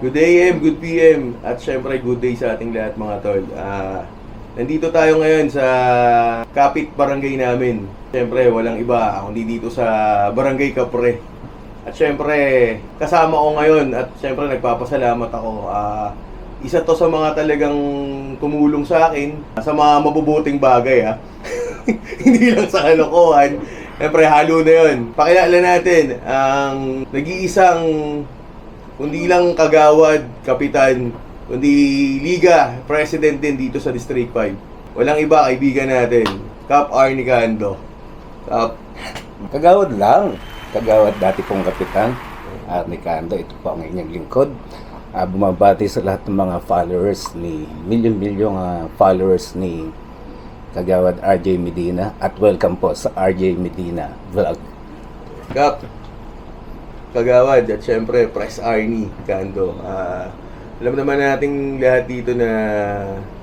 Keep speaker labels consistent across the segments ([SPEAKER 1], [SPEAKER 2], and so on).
[SPEAKER 1] Good AM, good PM, at syempre good day sa ating lahat mga tol. Nandito tayo ngayon sa kapit barangay namin. Syempre walang iba kundi dito sa Barangay Kapre. At syempre kasama ko ngayon at syempre nagpapasalamat ako. Isa to sa mga talagang tumulong sa akin sa mga mabubuting bagay Hindi lang sa kalokohan. Syempre halo na yun. Pakilala natin ang nag-iisang kundi lang kagawad, kapitan, kundi liga, president din dito sa District 5. Walang iba, kaibigan natin, Cap Arnie Cando. Cap.
[SPEAKER 2] Kagawad lang. Kagawad dati pong kapitan, Arnie Cando. Ito po ang inyong lingkod. Bumabati sa lahat ng mga followers ni, milyon-milyong followers ni Kagawad RJ Medina. At welcome po sa RJ Medina Vlog.
[SPEAKER 1] Cap, kagawad at syempre Press Arnie Cando. Alam naman nating lahat dito na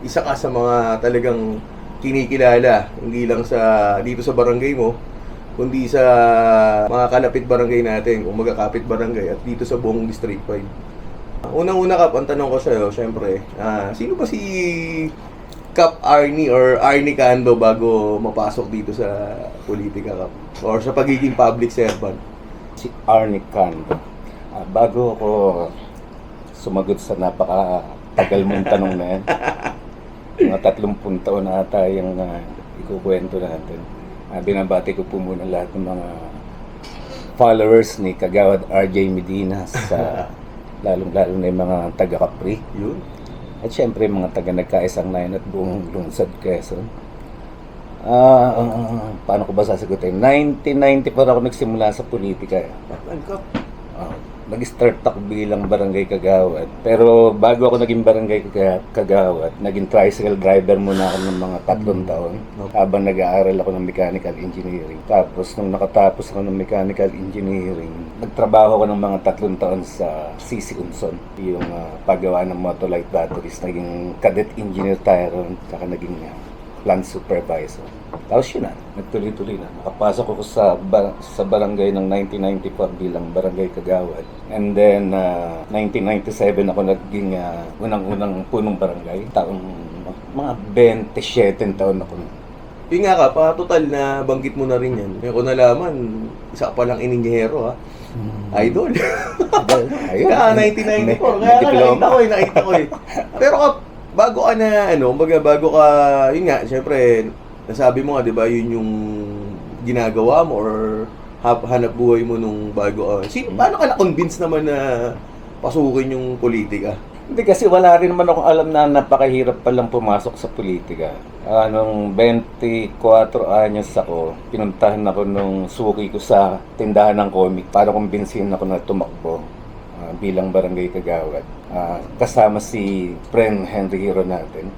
[SPEAKER 1] isa ka sa mga talagang kinikilala, hindi lang sa dito sa barangay mo, kundi sa mga kalapit barangay natin, kung magkakapit barangay at dito sa buong District 5. Unang-una Kap, ang tanong ko sa'yo, syempre, sino ba si Cap Arnie or Arnie Cando bago mapasok dito sa politika, Kap? Or sa pagiging public servant?
[SPEAKER 2] Si Arnie Cando. Bago ako sumagot sa napaka-tagal mong tanong na yan, mga 30 taon na ata yung ikukwento natin. Binabati ko po muna lahat ng mga followers ni Kagawad RJ Medina sa lalong-lalo na yung mga taga-Capri.
[SPEAKER 1] Yun.
[SPEAKER 2] At syempre mga taga-Nagkaisang Nayon at buong lungsod Quezon. Paano ko ba sasagutin? 1994 ako nagsimula sa politika. Nag-start ako bilang barangay kagawad. Pero bago ako naging barangay kagawad, naging tricycle driver muna ako ng mga 3 taon. Habang nag-aaral ako ng mechanical engineering. Tapos nung nakatapos ako ng mechanical engineering, nagtrabaho ako ng mga 3 taon sa CC Unson. Yung paggawa ng Motolite batteries. Naging cadet engineer tayo ron. Saka naging plant supervisor. Tapos yun nagtuloy-tuloy na. Nakapasok ako sa barangay ng 1994 bilang barangay kagawad. And then, 1997 ako naging unang-unang punong barangay. Mga 27 taon ako.
[SPEAKER 1] Yun nga Kap, total na banggit mo na rin yan. Kaya ko nalaman, isa ka palang ininyero Idol.
[SPEAKER 2] Ayun.
[SPEAKER 1] 1994. Kaya nakita ko Pero Kap, bago ka na, bago ka, yun nga, syempre, nasabi mo nga, di ba, yun yung ginagawa mo or hanap buhay mo nung bago ka. Paano ka na-convince naman na pasukin yung politika?
[SPEAKER 2] Hindi kasi wala rin naman akong alam na napakahirap palang pumasok sa politika. Nung 24 anyos ako, pinuntahan ako nung suki ko sa tindahan ng comic para kumbinsin ako na tumakbo bilang barangay kagawad. Kasama si friend Henry Hero natin.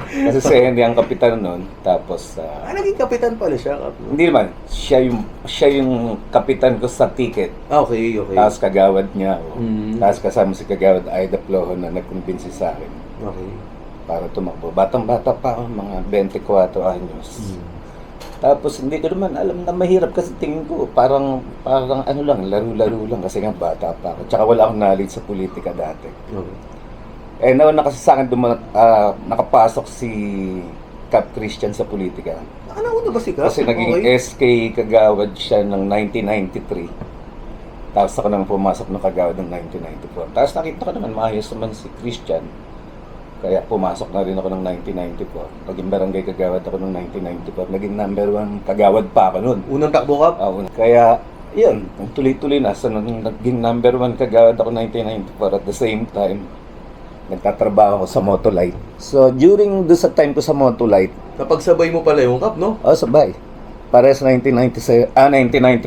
[SPEAKER 2] Kasi si Henry ang kapitan nun. Tapos
[SPEAKER 1] naging kapitan pala siya, Kap?
[SPEAKER 2] Hindi naman, siya yung kapitan ko sa ticket.
[SPEAKER 1] Okay.
[SPEAKER 2] Tapos kagawad niya ako. Tapos kasama si kagawad Aida Ploho na nagkumbinsi sa akin.
[SPEAKER 1] Okay.
[SPEAKER 2] Para tumakbo. Batang-bata pa ako, mga 24 anyos. Tapos hindi ko naman alam na mahirap kasi tingin ko parang lang, laro-laro lang kasi nga bata pa ako. Tsaka wala akong knowledge sa politika dati.
[SPEAKER 1] Okay.
[SPEAKER 2] Nauna kasi sa akin nakapasok si Cap Christian sa politika.
[SPEAKER 1] Nauna ba si Cap?
[SPEAKER 2] Kasi naging SK kagawad siya ng 1993. Tapos ako nang pumasok ng kagawad ng 1994. Tapos nakita ko naman maayos naman si Christian. Kaya pumasok na rin ako ng 1994. Naging barangay kagawad ako ng 1994. Naging number 1 kagawad pa ako noon.
[SPEAKER 1] Unang takbo Kap?
[SPEAKER 2] Kaya, yun, tuloy-tuloy na. So, naging number 1 kagawad ako 1994. At the same time, nagtatrabaho ako sa Motolite. So, during sa time ko sa Motolite,
[SPEAKER 1] Napagsabay mo pala yung Kap, no?
[SPEAKER 2] sabay. Pares 1994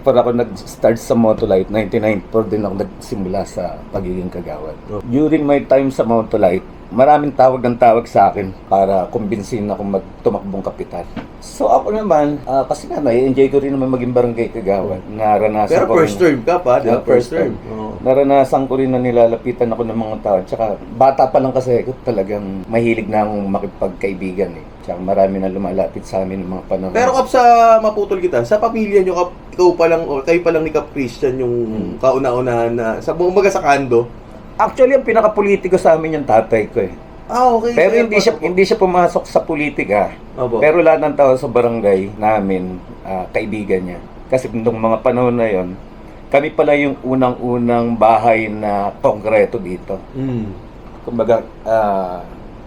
[SPEAKER 2] ako nag-start sa Motolite. 1994 din ako nagsimula sa pagiging kagawad. During my time sa Motolite, maraming tawag sa akin para kumbinsin ako magtumakbong kapitan. So ako naman, kasi nga na-enjoy ko rin naman maging barangay kagawad. Naranasan
[SPEAKER 1] Pero
[SPEAKER 2] ko
[SPEAKER 1] first term ka pa, first term.
[SPEAKER 2] Naranasan ko rin na nilalapitan ako ng mga tao. Tsaka bata pa lang kasi ako talagang mahilig na akong makipagkaibigan Tsaka marami na lumalapit sa amin ng mga panahon.
[SPEAKER 1] Pero Kap, sa maputol kita, sa pamilya nyo Kap, ikaw pa lang, o kayo pa lang ni Cap Christian yung kauna-unahan na, sa buong sa Cando,
[SPEAKER 2] Actually, ang pinaka-politiko sa amin yung tatay ko eh.
[SPEAKER 1] Okay.
[SPEAKER 2] Pero
[SPEAKER 1] sir,
[SPEAKER 2] hindi siya pumasok sa politika.
[SPEAKER 1] Opo.
[SPEAKER 2] Pero lahat ng tao sa barangay namin, kaibigan niya. Kasi nung mga panahon na yon, kami pala yung unang-unang bahay na konkreto dito. Kumbaga,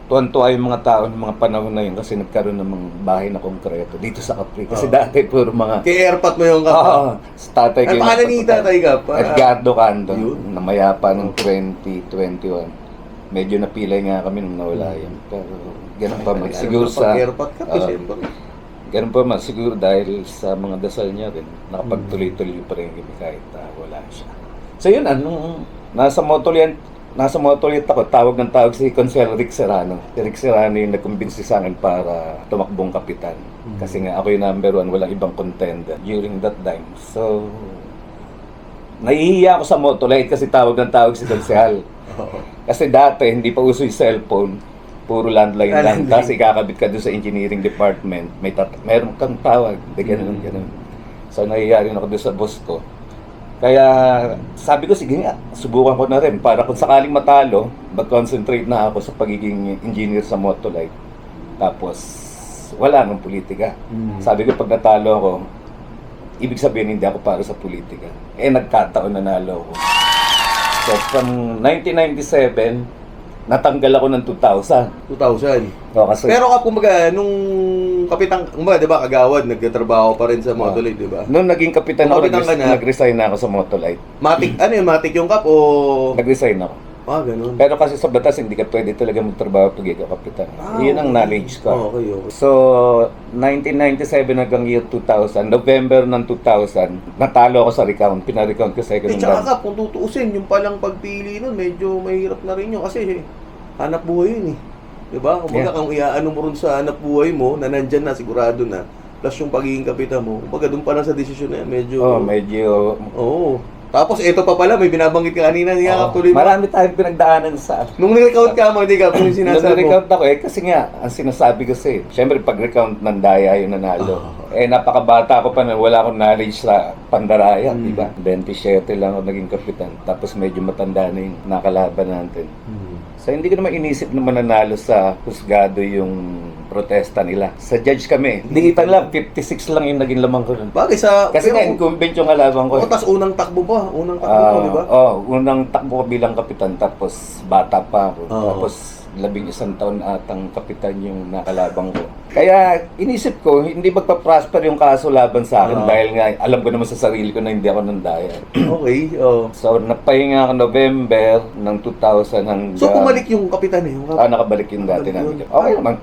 [SPEAKER 2] tuwan-tuwa yung mga tao ng mga panahon na yun kasi nagkaroon ng mga bahay na konkreto dito sa Capri. Kasi dati puro mga...
[SPEAKER 1] Kay airpot mo yung kap.
[SPEAKER 2] Sa tatay ko
[SPEAKER 1] Ang pangalan ni tatay kap?
[SPEAKER 2] Edgardo Cando,
[SPEAKER 1] Yun.
[SPEAKER 2] namayapa ng 2021. Medyo napilay nga kami nung nawala yun. Pero ganun pa man. Siguro sa...
[SPEAKER 1] Airpot kap, siyempre.
[SPEAKER 2] Ganun pa man. Siguro dahil sa mga dasal niya rin, nakapagtuloy-tuloy pa rin kami kahit wala siya. So yun, nung nasa Motolit ako, tawag si Consel Rick Serrano. Si Rick Serrano yung nagkumbinsi sa akin para tumakbong kapitan. Kasi nga ako yung number 1, walang ibang contender during that time. So, nahihiya ako sa Motolit kasi tawag si Consel. Kasi dati, hindi pa uso yung cellphone. Puro landline lang. Kasi kakabit ka doon sa engineering department. Meron kang tawag. Ganun. So, nahihiya rin ako doon sa boss ko. Kaya sabi ko, sige nga, subukan ko na rin. Para kung sakaling matalo, mag-concentrate na ako sa pagiging engineer sa Motolite. Tapos, wala nang politika. Sabi ko, pag natalo ako, ibig sabihin hindi ako para sa politika. Nagkataon nanalo ako. So, from 1997, natanggal ako ng 2000.
[SPEAKER 1] 2000.
[SPEAKER 2] Kasi,
[SPEAKER 1] Pero kap, kumbaga, nung kapitang, di ba, kagawad, nagtatrabaho pa rin sa Motolite, di ba?
[SPEAKER 2] nung naging kapitan ako,
[SPEAKER 1] Kapitan ka na.
[SPEAKER 2] nag-resign na ako sa Motolite.
[SPEAKER 1] Matik, ano yun, matik yung kap o...
[SPEAKER 2] Nag-resign ako.
[SPEAKER 1] Ganun.
[SPEAKER 2] Pero kasi sa batas, hindi ka pwede talaga magtrabaho pag ikaw kapitan. Yun ang knowledge ko.
[SPEAKER 1] Okay.
[SPEAKER 2] So, 1997 hanggang year 2000, November ng 2000, natalo ako sa recount. Pina-recount ko second
[SPEAKER 1] Tsaka
[SPEAKER 2] round.
[SPEAKER 1] kap, kung tutuusin, yung palang pagpili nun, medyo mahirap na rin yun. Kasi, hanap buhay yun eh. Diba? Kumbaga, kung iaano mo rin sa hanap buhay mo, na nandyan na, sigurado na, plus yung pagiging kapitan mo, kumbaga doon pa lang sa desisyon na yan, medyo... Oo. Tapos, ito pa pala, may binabanggit ka kanina, niya tuloy mo.
[SPEAKER 2] Marami tayong pinagdaanan sa...
[SPEAKER 1] Nung recount ka mo, hindi ka, kung yung
[SPEAKER 2] Nung
[SPEAKER 1] sinasabi mo.
[SPEAKER 2] recount ako kasi nga, ang sinasabi ko sa'yo, syempre pag recount ng daya yung nanalo. Napakabata ko pa na wala akong knowledge sa pandaraya, di ba? 27 lang ako naging kapitan, tapos medyo matanda na yung nakalaban natin. So hindi ko naman inisip na mananalo sa husgado yung protesta nila. Sa judge kami, hindi kita lang, 56 lang yung naging lamang ko nun.
[SPEAKER 1] Bagay sa...
[SPEAKER 2] Kasi nga incumbent yung kalaban ko.
[SPEAKER 1] Tapos unang takbo pa. Unang takbo pa, di ba?
[SPEAKER 2] Unang takbo ko bilang kapitan, tapos bata pa ako.
[SPEAKER 1] Oo.
[SPEAKER 2] Tapos 11 taon atang kapitan yung nakalabang ko. Kaya inisip ko, hindi magpa-prosper yung kaso laban sa akin dahil nga alam ko naman sa sarili ko na hindi ako nandaya.
[SPEAKER 1] Okay,
[SPEAKER 2] So napahinga ako November ng 2000 hanggang...
[SPEAKER 1] So, pumalik yung kapitan eh. Yung
[SPEAKER 2] nakabalik yung dati namin. Okay naman.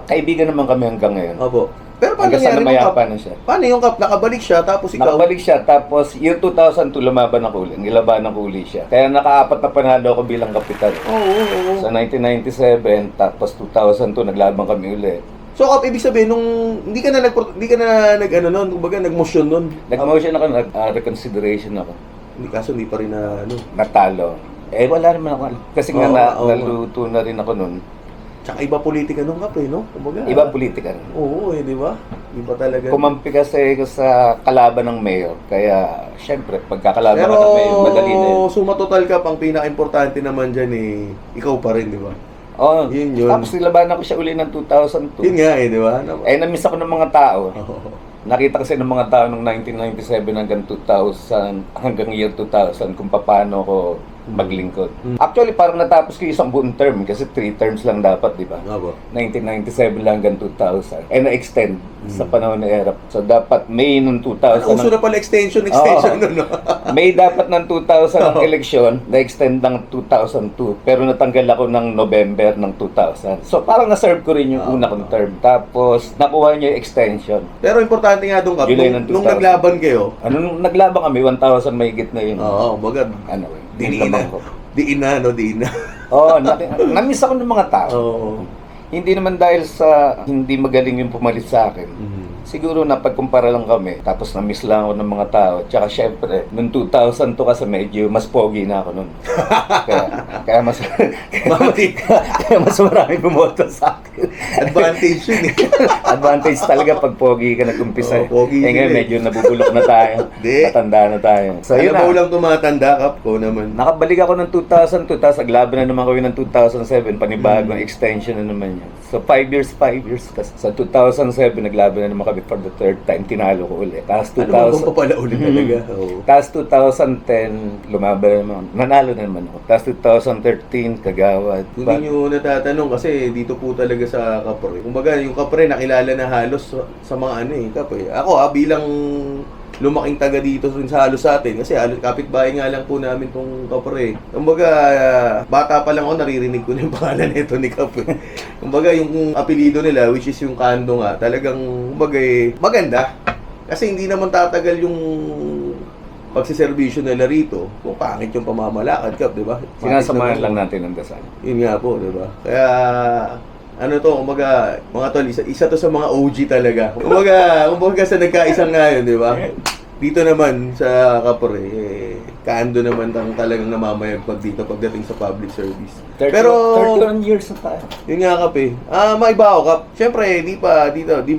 [SPEAKER 2] Kaibigan naman kami hanggang ngayon.
[SPEAKER 1] Opo. Pero paano
[SPEAKER 2] Hanggang sa
[SPEAKER 1] nangyari
[SPEAKER 2] namayapa
[SPEAKER 1] kap?
[SPEAKER 2] na siya.
[SPEAKER 1] Paano yung kap? Nakabalik siya, tapos ikaw...
[SPEAKER 2] Nakabalik siya, tapos year 2002 lumaban ako uli. Nilaban ako uli siya. Kaya nakaapat na panalo ako bilang kapitan.
[SPEAKER 1] Oo.
[SPEAKER 2] Sa 1997, tapos 2002 naglaban kami uli.
[SPEAKER 1] So, kap, ibig sabihin, nung hindi ka na kumbaga, nag-motion nun.
[SPEAKER 2] Nag-motion ako, reconsideration ako.
[SPEAKER 1] Hindi pa rin na,
[SPEAKER 2] Natalo. Wala naman ako. Kasi nga naluto na rin ako nun.
[SPEAKER 1] Tsaka iba politika nung kap no? Kumbaga.
[SPEAKER 2] Iba politika.
[SPEAKER 1] Oo, di ba? Iba talaga.
[SPEAKER 2] Kumampi kasi ako sa kalaban ng mayor. Kaya, syempre, pagkakalaban
[SPEAKER 1] Pero,
[SPEAKER 2] ka ng mayor, madali na yun.
[SPEAKER 1] suma total kap, ang pinaka-importante naman dyan ikaw pa rin, di ba?
[SPEAKER 2] Yun. Tapos nilabanan ko siya uli ng 2002.
[SPEAKER 1] Yun nga di ba?
[SPEAKER 2] Namiss ako ng mga tao.
[SPEAKER 1] Oo.
[SPEAKER 2] Nakita kasi ng mga tao noong 1997 hanggang 2000, hanggang year 2000 kung paano ako maglingkod. Actually, parang natapos ko isang buong term kasi 3 terms lang dapat, di ba?
[SPEAKER 1] Opo.
[SPEAKER 2] 1997 lang hanggang 2000. Na-extend sa panahon ni Erap. So, dapat May ng 2000.
[SPEAKER 1] Uso na pala extension nun, no?
[SPEAKER 2] May dapat ng 2000 ang eleksyon, na-extend ng 2002. Pero natanggal ako ng November ng 2000. So, parang na-serve ko rin yung una kong term. Tapos, nakuha niya yung extension.
[SPEAKER 1] Pero importante nga doon, Kap,
[SPEAKER 2] July ng
[SPEAKER 1] nung
[SPEAKER 2] 2000.
[SPEAKER 1] naglaban kayo,
[SPEAKER 2] Nung naglaban kami, 1,000 mahigit na yun.
[SPEAKER 1] bagad.
[SPEAKER 2] Diin
[SPEAKER 1] Diin na.
[SPEAKER 2] Namiss ako ng mga tao.
[SPEAKER 1] Oo.
[SPEAKER 2] Hindi naman dahil sa hindi magaling yung pumalit sa akin. Siguro napagkumpara lang kami, tapos na-miss lang ako ng mga tao. Tsaka syempre, noong 2002 kasi medyo mas pogi na ako noon. kaya mas kaya mas marami bumoto sa akin.
[SPEAKER 1] Advantage yun eh.
[SPEAKER 2] Advantage talaga pag pogi ka nag-umpisa.
[SPEAKER 1] Pogi
[SPEAKER 2] ngayon
[SPEAKER 1] sila eh.
[SPEAKER 2] medyo nabubulok na tayo.
[SPEAKER 1] Di.
[SPEAKER 2] Matanda na tayo. So yun
[SPEAKER 1] Alam mo
[SPEAKER 2] na.
[SPEAKER 1] lang tumatanda, Kap, ko naman.
[SPEAKER 2] Nakabalik ako ng 2002, tapos naglaban na naman kami ng 2007, panibagong extension na naman yan. So 5 years. Kasi sa 2007, naglaban na naman kami for the third time, tinalo ko ulit. Tapos
[SPEAKER 1] Ano ba pa pala ulit talaga? Oo.
[SPEAKER 2] Tapos 2010, lumaban na naman. Nanalo na naman ako. Tapos 2013, kagawad.
[SPEAKER 1] Kung hindi nyo natatanong kasi dito po talaga sa Kapre. Kumbaga, yung Kapre nakilala na halos sa mga ano eh, Kapre. Ako bilang lumaking taga dito rin sa halos sa atin kasi halos kapitbahay nga lang po namin tong Kapre. Kumbaga, bata pa lang ako naririnig ko na yung pangalan nito ni Kapre. Kumbaga, yung apelido nila which is yung Kando nga, talagang kumbaga maganda. Kasi hindi naman tatagal yung pagsiservisyo nila rito kung pangit yung pamamalakad, Kap, di ba?
[SPEAKER 2] Sinasamahan lang natin ang dasal.
[SPEAKER 1] Yun nga po, di ba? Kaya, ano to, kumbaga, mga tol, isa to sa mga OG talaga. Kumbaga sa nagkaisang ngayon, di ba? Dito naman sa Kapre, Kando naman ang talagang namamayagpag dito pagdating sa public service.
[SPEAKER 2] 31 years na tayo.
[SPEAKER 1] Yun nga, Kap eh. Maiba ako, Kap. Siyempre, di ba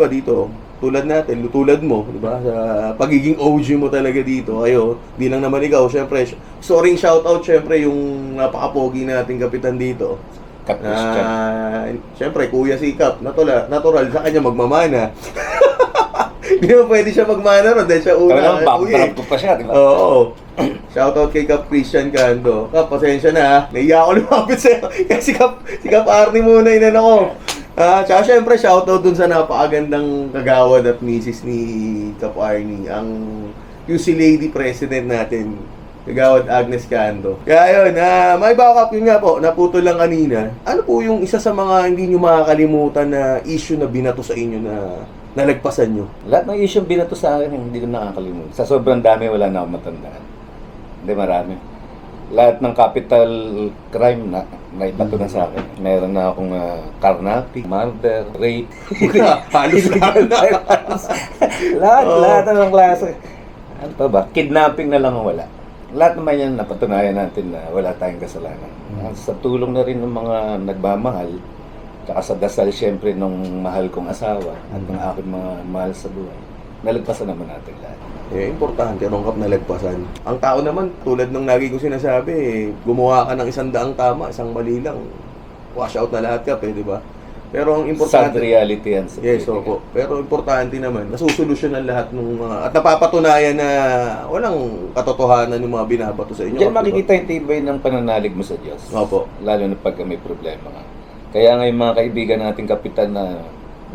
[SPEAKER 1] dito, tulad natin, tulad mo, di ba? Sa pagiging OG mo talaga dito, ayo, di lang naman ikaw, syempre, sorry shoutout, syempre, yung napaka-pogi nating kapitan dito. Syempre, Kuya Sikap, natural sa kanya magmamana. Hindi mo pwede siya magmana ron dahil siya una.
[SPEAKER 2] Backdrop ko pa siya, di ba?
[SPEAKER 1] Oo. Shoutout kay Kap Christian Cando. Kap, pasensya na ha. Naiya ako lumapit sa'yo. Kasi si Kap Arnie muna inano ko. Tsaka syempre, shoutout dun sa napakagandang kagawad at misis ni Kap Arnie. Yung si Lady President natin. Kagawad Agnes Cando. Kaya yun, may backup yun nga po, naputol lang kanina. Ano po yung isa sa mga hindi nyo makakalimutan na issue na binato sa inyo na nalagpasan nyo?
[SPEAKER 2] Lahat ng issue binato sa akin, hindi ko nakakalimutan. Sa sobrang dami, wala na akong matandaan. Hindi, marami. Lahat ng capital crime na naibato na sa akin. Meron na akong carnapping, murder, rape.
[SPEAKER 1] Halos
[SPEAKER 2] lahat ng klase. Ano pa ba? Kidnapping na lang ang wala. Lahat naman yan napatunayan natin na wala tayong kasalanan. Sa tulong na rin ng mga nagmamahal, tsaka sa dasal siyempre nung mahal kong asawa at ng aking mga mahal sa buhay, nalagpasan naman natin lahat.
[SPEAKER 1] Importante, anong Kap nalagpasan. Ang tao naman, tulad ng lagi ko sinasabi, gumawa ka ng 100 tama, 1 mali lang. Wash out na lahat, Kap, di ba? Pero ang importante...
[SPEAKER 2] Sad reality yan.
[SPEAKER 1] Yes, opo. Pero importante naman, nasusolusyonan lahat ng mga... At napapatunayan na walang katotohanan yung mga binabato sa inyo.
[SPEAKER 2] Diyan makikita yung tibay ng pananalig mo sa Diyos.
[SPEAKER 1] Opo.
[SPEAKER 2] Lalo na pag may problema ka. Kaya nga yung mga kaibigan nating kapitan na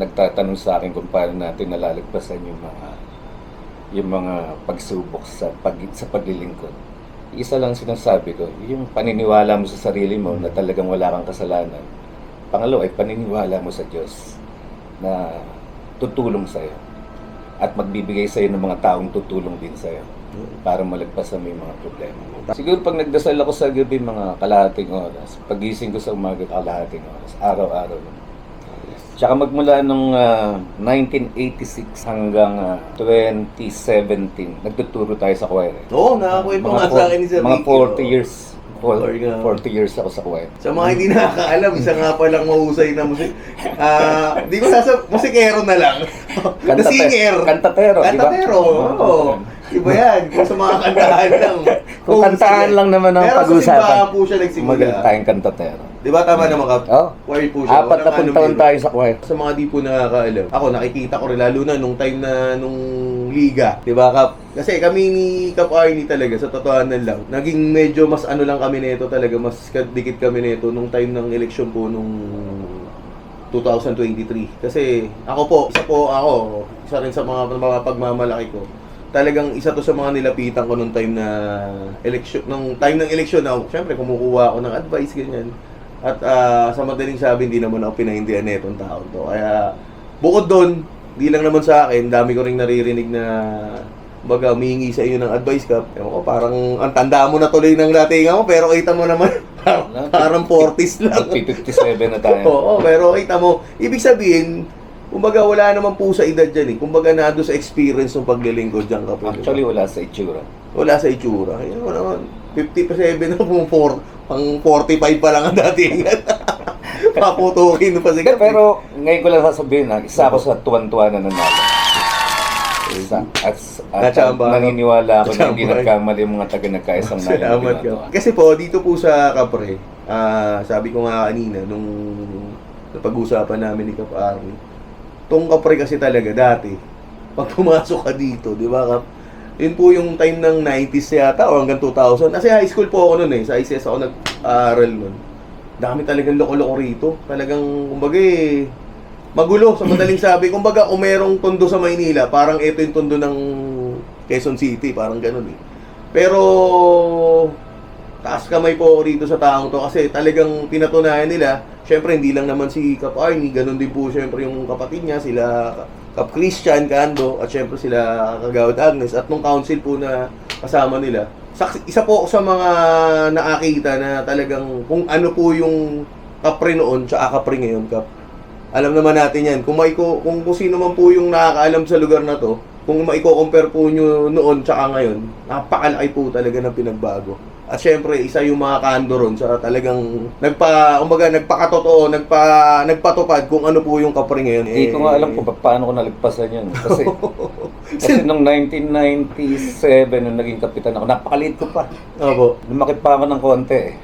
[SPEAKER 2] nagtatanong sa akin kung paano natin nalalagpasan yung mga pagsubok sa paglilingkod. Isa lang sinasabi ko, yung paniniwala mo sa sarili mo na talagang wala kang kasalanan. Pangalawa ay paniniwala mo sa Diyos na tutulong sa'yo at magbibigay sa'yo ng mga taong tutulong din sa'yo para malagpasan mo yung mga problema mo. Siguro pag nagdasal ako sa gabi mga kalahating oras, pagising ko sa umaga kalahating oras, araw-araw. Tsaka magmula nung 1986 hanggang 2017, nagtuturo tayo sa choir.
[SPEAKER 1] Oo, nakakwento nga sa akin ni Sir
[SPEAKER 2] Mga
[SPEAKER 1] Ricky.
[SPEAKER 2] 40 years. 40 years ako sa choir.
[SPEAKER 1] Sa mga hindi nakakaalam, isa nga palang mahusay na musik. Di ko musikero na lang. Na singer.
[SPEAKER 2] Kantatero, di ba?
[SPEAKER 1] Kantatero, oo. Iba yan. Kung sa mga kantahan lang.
[SPEAKER 2] Kung kantahan lang naman ang pag-usapan.
[SPEAKER 1] Pero sa simbahan po siya nagsimula.
[SPEAKER 2] Magaling tayong kantatero.
[SPEAKER 1] Di ba tama naman, Kap?
[SPEAKER 2] Oo.
[SPEAKER 1] Choir po siya.
[SPEAKER 2] 4 taon tayo sa choir.
[SPEAKER 1] Sa mga di po nakakaalam. Ako, nakikita ko rin, lalo na nung time na nung liga. Di ba, Kap? Kasi kami ni Kap Arnie talaga, sa totohanan lang, naging medyo mas ano lang kami nito talaga, mas dikit kami nito nung time ng election po nung 2023. Kasi isa rin sa mga pagmamalaki ko. Talagang isa to sa mga nilapitan ko nung time na election, nung time ng election na, syempre kumukuha ako ng advice ganyan. At sa madaling sabi, hindi naman ako pinahindihan netong taon to. Kaya bukod doon, di lang naman sa akin, dami ko ring naririnig na baga humihingi sa iyo ng advice, Kap. Ewan ko, parang ang tanda mo na tuloy ng datingan mo, pero kita mo naman parang 40s lang.
[SPEAKER 2] 57 na tayo.
[SPEAKER 1] Oo, pero kita mo, ibig sabihin, kumbaga wala naman po sa edad dyan eh. Kumbaga na doon sa experience ng paglilingkod dyan kapre.
[SPEAKER 2] Actually, wala sa itsura.
[SPEAKER 1] Wala sa itsura. Yan mo naman. 57 na po, pang 45 pa lang ang datingan. Paputukin pa si
[SPEAKER 2] Hindi, pero ngayon ko lang sasabihin na isa ako sa tuwan-tuwa na nanalo. At
[SPEAKER 1] Nachamba.
[SPEAKER 2] naniniwala ako na hindi
[SPEAKER 1] Nachamba.
[SPEAKER 2] nagkamali yung mga taga-nagkaisang
[SPEAKER 1] Salamat ka. Kasi po, dito po sa Kapre, sabi ko nga kanina, nung napag-usapan namin ni Kap Arnie, tong Kapre kasi talaga dati, pag pumasok ka dito, di ba Kap? Yun po yung time ng 90s yata o hanggang 2000. Kasi high school po ako noon eh. Sa ICS ako nag-aaral noon. Dami talagang loko-loko rito. Talagang, kumbaga eh, magulo sa madaling sabi. Kumbaga, kung merong tondo sa Maynila, parang ito yung tondo ng Quezon City. Parang ganun eh. Pero, taas kamay po ako rito sa taong to kasi talagang pinatunayan nila. Syempre, hindi lang naman si Kap Arnie. Ganun din po syempre yung kapatid niya. Sila Kap Christian, Kando, at syempre sila Kagawad Agnes. At nung council po na kasama nila, isa po ako sa mga nakakita na talagang kung ano po yung Kapre noon tsaka Kapre ngayon, Kap. Alam naman natin yan. Kung sino man po yung nakakaalam sa lugar na to, kung maiko-compare po nyo noon tsaka ngayon, napakalaki po talaga ng pinagbago. At syempre, isa yung mga Kando ron sa talagang nagpakatotoo, nagpatupad kung ano po yung Kapre ngayon.
[SPEAKER 2] Hindi ko nga alam kung paano ko nalagpasan yun. Kasi nung 1997, nung naging kapitan ako, napakaliit ko pa.
[SPEAKER 1] Opo.
[SPEAKER 2] Lumaki pa ako ng konti eh.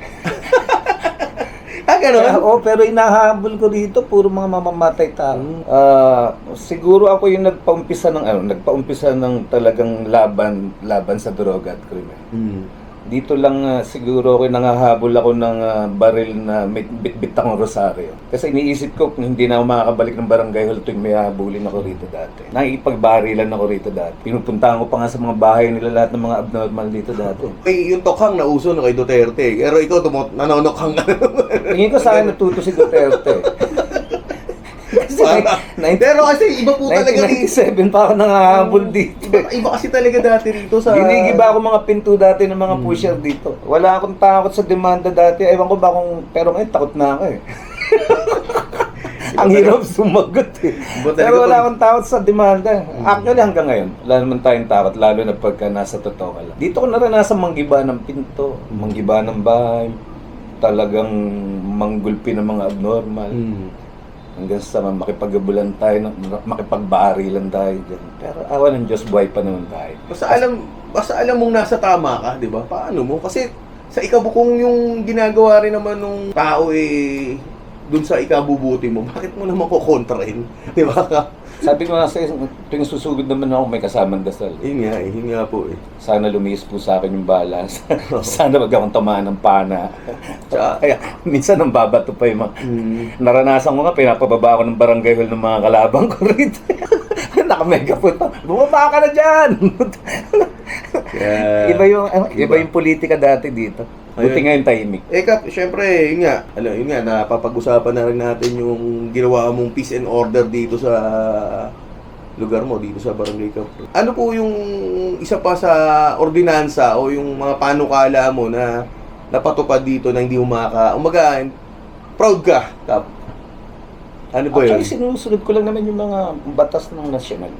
[SPEAKER 1] Gano'n?
[SPEAKER 2] Pero inahabol ko dito, puro mga mamamatay tao. Siguro ako yung nagpaumpisa ng talagang laban sa droga at krimen. Dito lang siguro ako nangahabol ako ng baril na may bit-bit akong rosaryo. Kasi iniisip ko kung hindi na ako makakabalik ng barangay hall tuwing may habulin ako rito dati. Nakikipagbarilan ako rito dati. Pinupuntahan ko pa nga sa mga bahay nila lahat ng mga abnormal dito dati.
[SPEAKER 1] Yung tokhang nauso na kay Duterte. Pero ikaw nanonokhang ka.
[SPEAKER 2] Tingin ko sa akin natuto si Duterte. Kasi
[SPEAKER 1] Pero kasi iba po talaga dito.
[SPEAKER 2] 1997 pa ako nangahabol dito.
[SPEAKER 1] Iba kasi talaga dati rito sa...
[SPEAKER 2] Ginigiba ako mga pinto dati ng mga pusher dito. Wala akong takot sa demanda dati. Ewan ko ba kung... Pero ngayon takot na ako eh. Ang hirap sumagot eh. Pero wala akong takot sa demanda. Actually hanggang ngayon, wala naman tayong takot. Lalo na pagka nasa totoo ka lang. Dito ko naranasan manggiba ng pinto, manggiba ng bahay, talagang manggulpi ng mga abnormal. Hanggang sa makipagabulan tayo, makipagbarilan tayo dyan. Pero awa ng Diyos, buhay pa naman tayo.
[SPEAKER 1] Basta alam mong nasa tama ka, di ba? Paano mo? Kasi sa ikabukong yung ginagawa rin naman ng tao eh, dun sa ikabubuti mo, bakit mo naman kukontrahin? Di ba?
[SPEAKER 2] Sabi ko nga sa'yo, tuwing susugod naman ako, may kasamang dasal.
[SPEAKER 1] Yun nga po eh.
[SPEAKER 2] Sana lumis po sa akin yung balas. Sana wag akong tamaan ng pana. Kaya minsan nang babato pa yung mga... Naranasan ko nga, pinapababa ako ng barangay hall ng mga kalabang ko rito. Naka-megaphone pa. Bumaba ka na dyan!
[SPEAKER 1] Yeah.
[SPEAKER 2] Iba yung politika dati dito. Buti ngayon tahimik.
[SPEAKER 1] Kap, syempre, yun nga, napapag-usapan na rin natin yung ginawa mong peace and order dito sa lugar mo, dito sa Barangay Kapre. Ano po yung isa pa sa ordinansa o yung mga panukala mo na napatupad dito na hindi umaga, proud ka, Kap? Ano ba yun?
[SPEAKER 2] Actually, sinusunod ko lang naman yung mga batas ng nasyonal.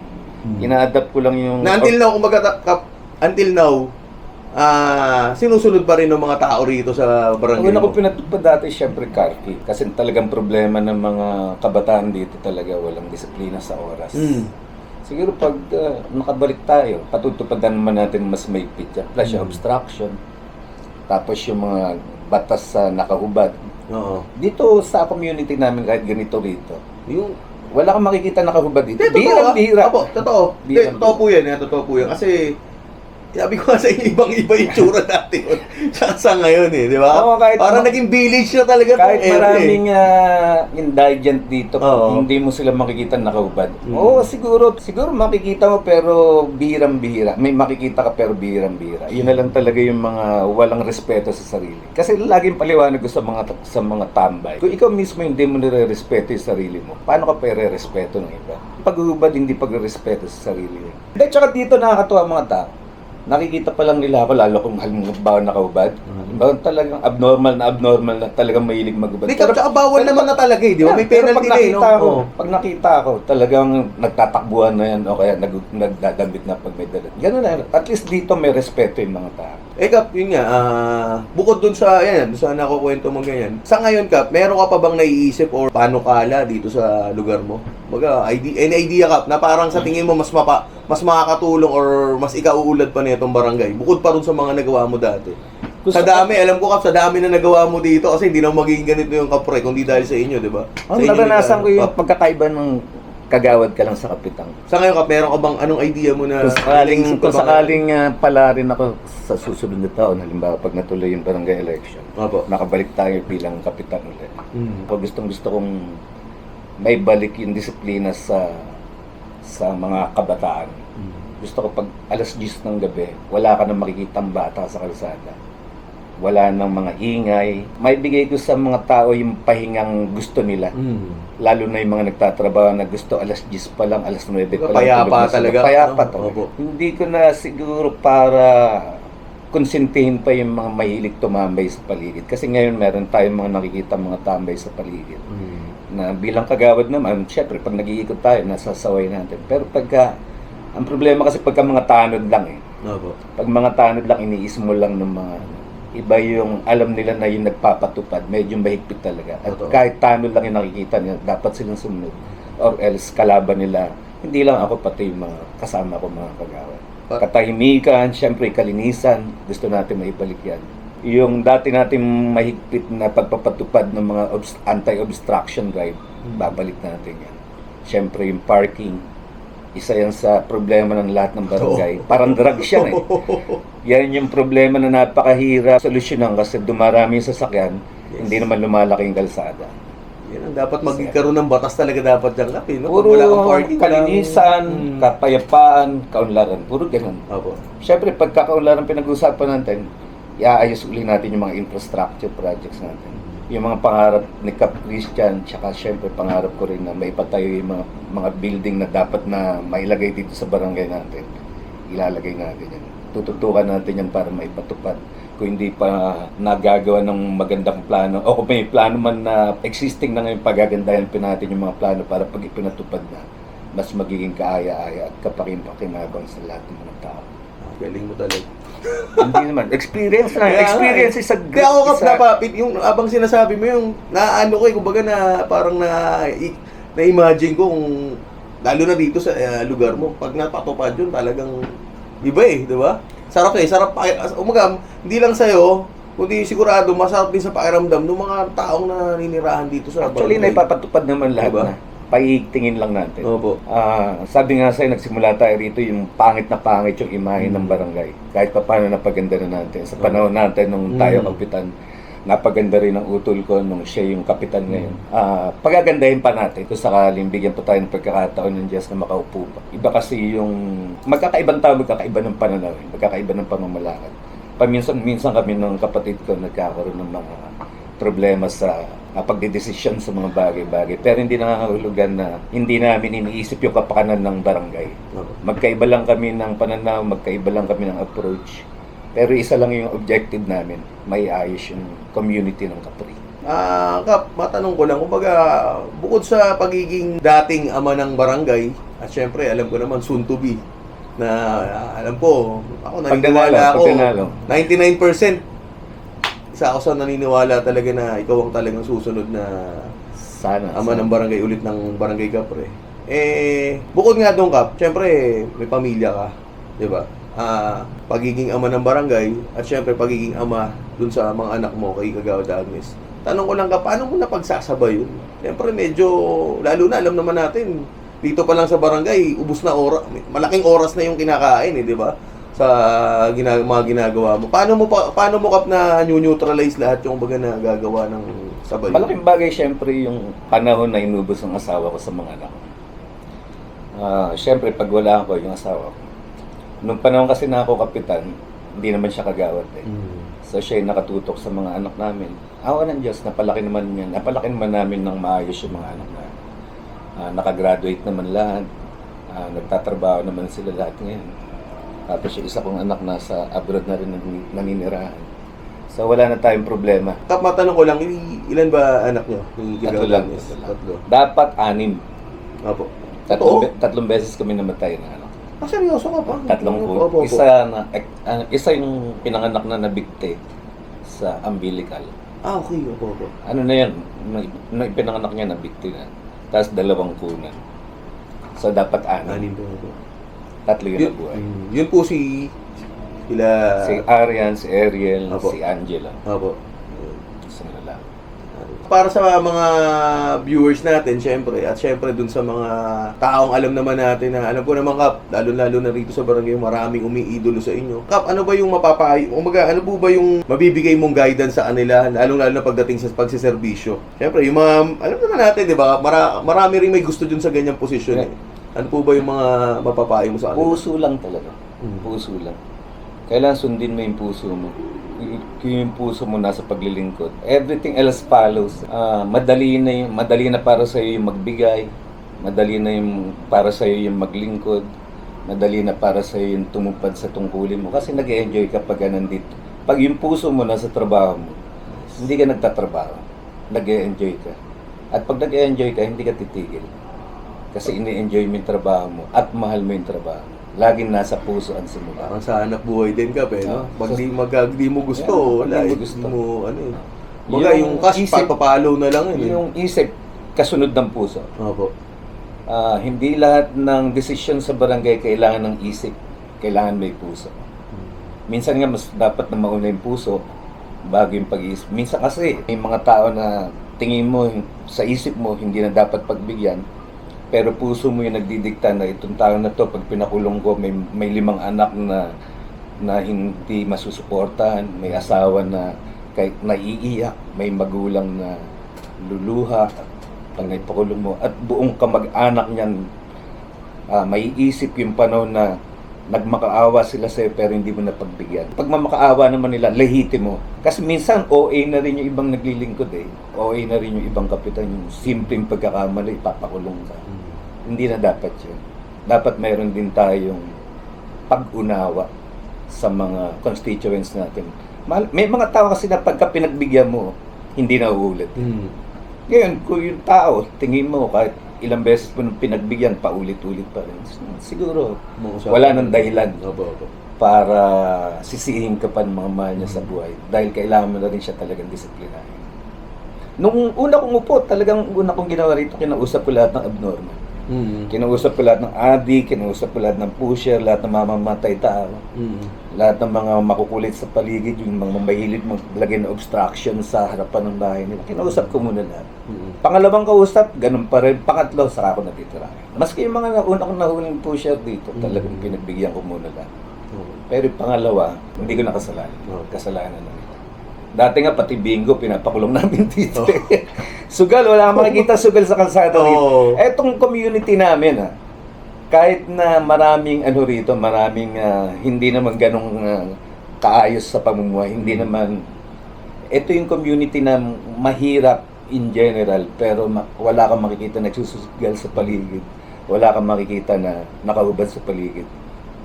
[SPEAKER 2] Ina-adapt ko lang yung...
[SPEAKER 1] Na until now, Kap, until now, sinusunod pa rin ng mga tao rito sa barangay
[SPEAKER 2] Una
[SPEAKER 1] mo?
[SPEAKER 2] ko pinatupad dati, syempre, Karki. Kasi talagang problema ng mga kabataan dito talaga, walang disiplina sa oras. Siguro pag nakabalik tayo, patutupadan naman natin mas maigpit yan. Plus yung obstruction. Tapos yung mga batas sa nakahubad.
[SPEAKER 1] Oo.
[SPEAKER 2] Dito sa community namin, kahit ganito rito,
[SPEAKER 1] Yung
[SPEAKER 2] wala kang makikita nakahubad dito.
[SPEAKER 1] Bihira. Apo, totoo.
[SPEAKER 2] Bihirang
[SPEAKER 1] Totoo po yan. Totoo po yan. Kasi, sabi ko nga sa inyo, ibang-iba yung tsura natin yun. Sa ngayon eh, di ba?
[SPEAKER 2] Oo,
[SPEAKER 1] Parang naging village na talaga
[SPEAKER 2] kahit
[SPEAKER 1] tong area
[SPEAKER 2] maraming indigent dito,
[SPEAKER 1] Oo.
[SPEAKER 2] hindi mo sila makikita nakahubad. Oo, siguro makikita mo pero bihirang-bihira. May makikita ka pero bihirang-bihira. Yun na lang talaga yung mga walang respeto sa sarili. Kasi laging paliwanag ko sa mga tambay. Kung ikaw mismo hindi mo nire-respeto yung sarili mo, paano ka pere-respeto ng iba? Pag-uhubad, hindi pag-respeto sa sarili. Hindi, tsaka dito nakakatuwa mga tao. Nakikita pa lang nila ako, lalo kung halimbawa nakahubad. Doon talagang abnormal na talagang mahilig magubad.
[SPEAKER 1] Di ka, tsaka bawal naman na talaga eh, di ba? May
[SPEAKER 2] Pero
[SPEAKER 1] penalty na eh, no? Oo.
[SPEAKER 2] Pag nakita ko, talagang nagtatakbuhan na yan o kaya nagdadambit na pag may dalat. Ganun na. At least dito may respeto yung mga tao.
[SPEAKER 1] Kap, yun nga, bukod dun sa, yan, sa nakukwento mo ganyan, sa ngayon, Kap, meron ka pa bang naiisip or panukala dito sa lugar mo? Baga, idea, Kap, na parang sa tingin mo mas makakatulong or mas ikauulad pa nitong barangay, bukod pa rin sa mga nagawa mo dati. Sa dami, alam ko, Kap, sa dami na nagawa mo dito, kasi hindi na magiging ganito yung kapre, kundi dahil sa inyo, di ba?
[SPEAKER 2] Ang naranasan ko yung pagkakaiba ng kagawad ka lang sa kapitan.
[SPEAKER 1] Sa ngayon, Kap, meron ka bang anong idea mo na...
[SPEAKER 2] Kung sakaling pala rin ako sa susunod na taon, halimbawa pag natuloy yung barangay election, nakabalik tayo bilang kapitan ulit. Gusto kong may balik yung disiplina sa mga kabataan. Gusto ko pag alas 10 ng gabi, wala ka nang makikitang bata sa kalsada. Wala nang mga ingay. May bigay ko sa mga tao yung pahingang gusto nila. Lalo na yung mga nagtatrabaho na gusto alas 10 pa lang, alas 9 pa lang.
[SPEAKER 1] Payapa talaga.
[SPEAKER 2] Payapa talaga. Hindi ko na siguro para konsintihin pa yung mga mahilig tumambay sa paligid. Kasi ngayon meron tayong mga nakikita mga tambay sa paligid. Na bilang kagawad naman, syempre pag nag-iikot tayo, nasasaway natin. Pero ang problema kasi pagka mga tanod lang eh. Pag mga tanod lang, iniis mo lang ng mga iba yung alam nila na yung nagpapatupad, medyo mahigpit talaga. At kahit tanod lang yung nakikita nila, dapat silang sumunod. Or else, kalaban nila, hindi lang ako, pati yung mga kasama ko, mga kagawad. Katahimikan, syempre kalinisan, gusto natin maibalik yan. Yung dati natin mahigpit na pagpapatupad ng mga anti-obstruction drive, babalik natin yan. Syempre yung parking, isa yan sa problema ng lahat ng barangay. Parang drugs yan eh. Yan yung problema na napakahirap solusyonan kasi dumarami yung sasakyan, hindi naman lumalaki yung kalsada.
[SPEAKER 1] Yan ang dapat magkaroon ng batas talaga dapat dyan, Kap, no?
[SPEAKER 2] Puro kalinisan, kapayapaan, kaunlaran, puro ganun. Siyempre, pagka kaunlaran pinag-usapan natin, iaayos uli natin yung mga infrastructure projects natin. Yung mga pangarap ni Cap Christian, tsaka syempre pangarap ko rin na maipatayo yung mga building na dapat na mailagay dito sa barangay natin. Ilalagay natin yan. Tututukan natin yan para maipatupad. Kung hindi pa nagagawa ng magandang plano, o kung may plano man na existing na ngayon, pagagandahan pa natin yung mga plano para pag ipinatupad na, mas magiging kaaya-aya at kapakin-pakinabang sa lahat ng mga tao.
[SPEAKER 1] Galing mo talaga.
[SPEAKER 2] Hindi naman. Experience na. Experience is a
[SPEAKER 1] great... Kaya ako, Kap, napapit, yung abang sinasabi mo yung naano ko, kumbaga na parang na-imagine ko kung lalo na dito sa lugar mo, pag napatupad yun, talagang iba eh, di ba? Sarap eh, sarap. Umaga, hindi lang sa'yo, kundi sigurado, masarap din sa pakiramdam ng mga taong naninirahan dito sa
[SPEAKER 2] Actually,
[SPEAKER 1] barangay.
[SPEAKER 2] naipapatupad naman lahat
[SPEAKER 1] diba?
[SPEAKER 2] na. Paitingin lang natin.
[SPEAKER 1] Opo.
[SPEAKER 2] Sabi nga sa'yo, nagsimula tayo rito yung pangit na pangit yung imahe ng barangay. Kahit pa paano napaganda na natin. Sa panahon natin nung tayo kapitan, napaganda rin ang utol ko nung siya yung kapitan ngayon. Pagagandahin pa natin kung sakaling bigyan pa tayo ng pagkakataon ng Diyos na makaupo pa. Iba kasi yung magkakaibang tao, magkakaiba ng pananaw, magkakaiba ng pamamalakad. Paminsan kami ng kapatid ko nagkakaroon ng mga problema sa pagdedesisyon sa mga bagay-bagay. Pero hindi nangangahulugan na hindi namin iniisip yung kapakanan ng barangay. Magkaiba lang kami ng pananaw, magkaiba lang kami ng approach. Pero isa lang yung objective namin, may ayos yung community ng Capri.
[SPEAKER 1] Kap, matanong ko lang, kumbaga, bukod sa pagiging dating ama ng barangay, at syempre, alam ko naman, soon to be, na alam ko, ako naniniwala ako, 99%, isa ako sa naniniwala talaga na ikaw ang talagang susunod na ama ng barangay ulit ng Barangay Capre. Bukod nga doon, Kap, syempre, may pamilya ka, di ba? Pagiging ama ng barangay at syempre pagiging ama dun sa mga anak mo kay Kagawad Agnes. Tanong ko lang, Kap, paano mo napagsasabay yun? Syempre medyo, lalo na alam naman natin, dito pa lang sa barangay, ubus na oras, malaking oras na yung kinakain di ba? Sa mga ginagawa mo. Paano mo, Kap, na neutralize lahat yung baga na gagawa ng sabay?
[SPEAKER 2] Malaking bagay syempre yung panahon na inubos ng asawa ko sa mga anak. Syempre pag wala ako yung asawa ko. Nung panahon kasi na ako kapitan, hindi naman siya kagawad eh. So siya yung nakatutok sa mga anak namin. Awa ng Diyos, napalaki naman namin ng maayos yung mga anak na nakagraduate naman lahat. Nagtatrabaho naman sila lahat ngayon. Tapos yung isa kong anak nasa abroad na rin naninirahan. So wala na tayong problema.
[SPEAKER 1] Kap, matanong ko lang, ilan ba anak nyo?
[SPEAKER 2] Tatlo lang.
[SPEAKER 1] Tatlo.
[SPEAKER 2] Dapat 6.
[SPEAKER 1] Opo. Totoo?
[SPEAKER 2] Tatlong beses kami namatay na ano.
[SPEAKER 1] Ah, seryoso ka pa?
[SPEAKER 2] Tatlong po.
[SPEAKER 1] Opo.
[SPEAKER 2] Isa yung pinanganak na nabigte sa umbilical.
[SPEAKER 1] Ah, okay. Opo.
[SPEAKER 2] Ano na yan? Nung pinanganak niya nabigte na. Tapos 2 kunan. So dapat 6.
[SPEAKER 1] Anin po. Opo.
[SPEAKER 2] 3 yung nabuhay.
[SPEAKER 1] Yun po sila...
[SPEAKER 2] Si Arian, si Ariel,
[SPEAKER 1] Opo.
[SPEAKER 2] si Angela.
[SPEAKER 1] Opo.
[SPEAKER 2] Isang lalaki.
[SPEAKER 1] Para sa mga viewers natin, syempre, at syempre dun sa mga taong alam naman natin na, alam ko naman Kap, lalo-lalo na rito sa barangay, maraming umiidolo sa inyo. Kap, ano ba yung mapapayo? Umaga, ano po ba yung mabibigay mong guidance sa kanila, lalo-lalo na pagdating sa pagsiservisyo? Syempre, yung mga, alam naman natin, di ba, marami rin may gusto dun sa ganyang posisyon. Eh. Ano po ba yung mga mapapayo mo sa kanila?
[SPEAKER 2] Puso lang talaga. Puso lang. Kailangan sundin mo yung puso mo. Yung puso mo nasa paglilingkod. Everything else follows. Madali na para sa iyo yung magbigay. Madali na yung para sa iyo yung maglingkod. Madali na para sa iyo yung tumupad sa tungkulin mo kasi nag-enjoy ka pag nandito. Pag yung puso mo nasa trabaho mo, hindi ka nagtatrabaho. Nag-enjoy ka. At pag nag-enjoy ka, hindi ka titigil. Kasi ini-enjoy mo yung trabaho mo at mahal mo yung trabaho mo. Laging nasa puso ang simula.
[SPEAKER 1] Parang sa anak buhay din ka, no? Pag di mo gusto, wala.
[SPEAKER 2] Hindi mo gusto.
[SPEAKER 1] Di mo, ano eh. Baga, yung cash, papapalo na lang yun.
[SPEAKER 2] Yung isip, kasunod ng puso.
[SPEAKER 1] Opo.
[SPEAKER 2] Hindi lahat ng desisyon sa barangay kailangan ng isip. Kailangan may puso. Minsan nga, mas dapat na mauna yung puso bago yung pag-iisip. Minsan kasi, may mga tao na tingin mo sa isip mo, hindi na dapat pagbigyan. Pero puso mo yung nagdidikta na itong tao na to, pag pinakulong ko, may 5 anak na hindi masusuportahan, may asawa na kahit naiiyak, may magulang na luluha pag naipakulong mo, at buong kamag-anak niyan, may isip yung panahon na nagmakaawa sila sa'yo pero hindi mo napagbigyan. Pag mamakaawa naman nila, lehitimo. Kasi minsan, OA na rin yung ibang naglilingkod eh. OA na rin yung ibang kapitan, yung simpleng pagkakamali, ipapakulong ka. Hindi na dapat yun. Dapat mayroon din tayong pag-unawa sa mga constituents natin. May mga tao kasi na pagka pinagbigyan mo, hindi na uulit. Ngayon, kung yung tao, tingin mo kahit ilang beses mo nung pinagbigyan, paulit-ulit pa rin. Siguro, wala nang dahilan para sisihin ka pa ng mga mahal niya sa buhay. Dahil kailangan mo na rin siya talagang disiplinahin. Nung una kong upo, talagang una kong ginawa rito, kinausap ko lahat ng abnormal. Kinausap ko lahat ng addict, kinausap ko lahat ng pusher, lahat ng mamamatay tao, lahat ng mga makukulit sa paligid, yung mga mahilig maglagay ng obstruction sa harapan ng bahay nila. Kinausap ko muna lahat. Pangalawang kausap, ganun pa rin. Pangatlo, saka ako natitirahin. Maski yung mga una kong nahuling pusher dito, talagang pinagbigyan ko muna lahat. Pero yung pangalawa, hindi ko nakasalanan. Kasalanan na nila. Dati nga pati bingo, pinapakulong namin dito. Sugal, wala kang makikita sugal sa kalsada rito. Etong community namin, kahit na maraming rito, maraming hindi naman ganong kaayos sa pamumuhay, hindi naman, ito yung community na mahirap in general, pero wala kang makikita nagsusugal sa paligid, wala kang makikita na nakahubad sa paligid.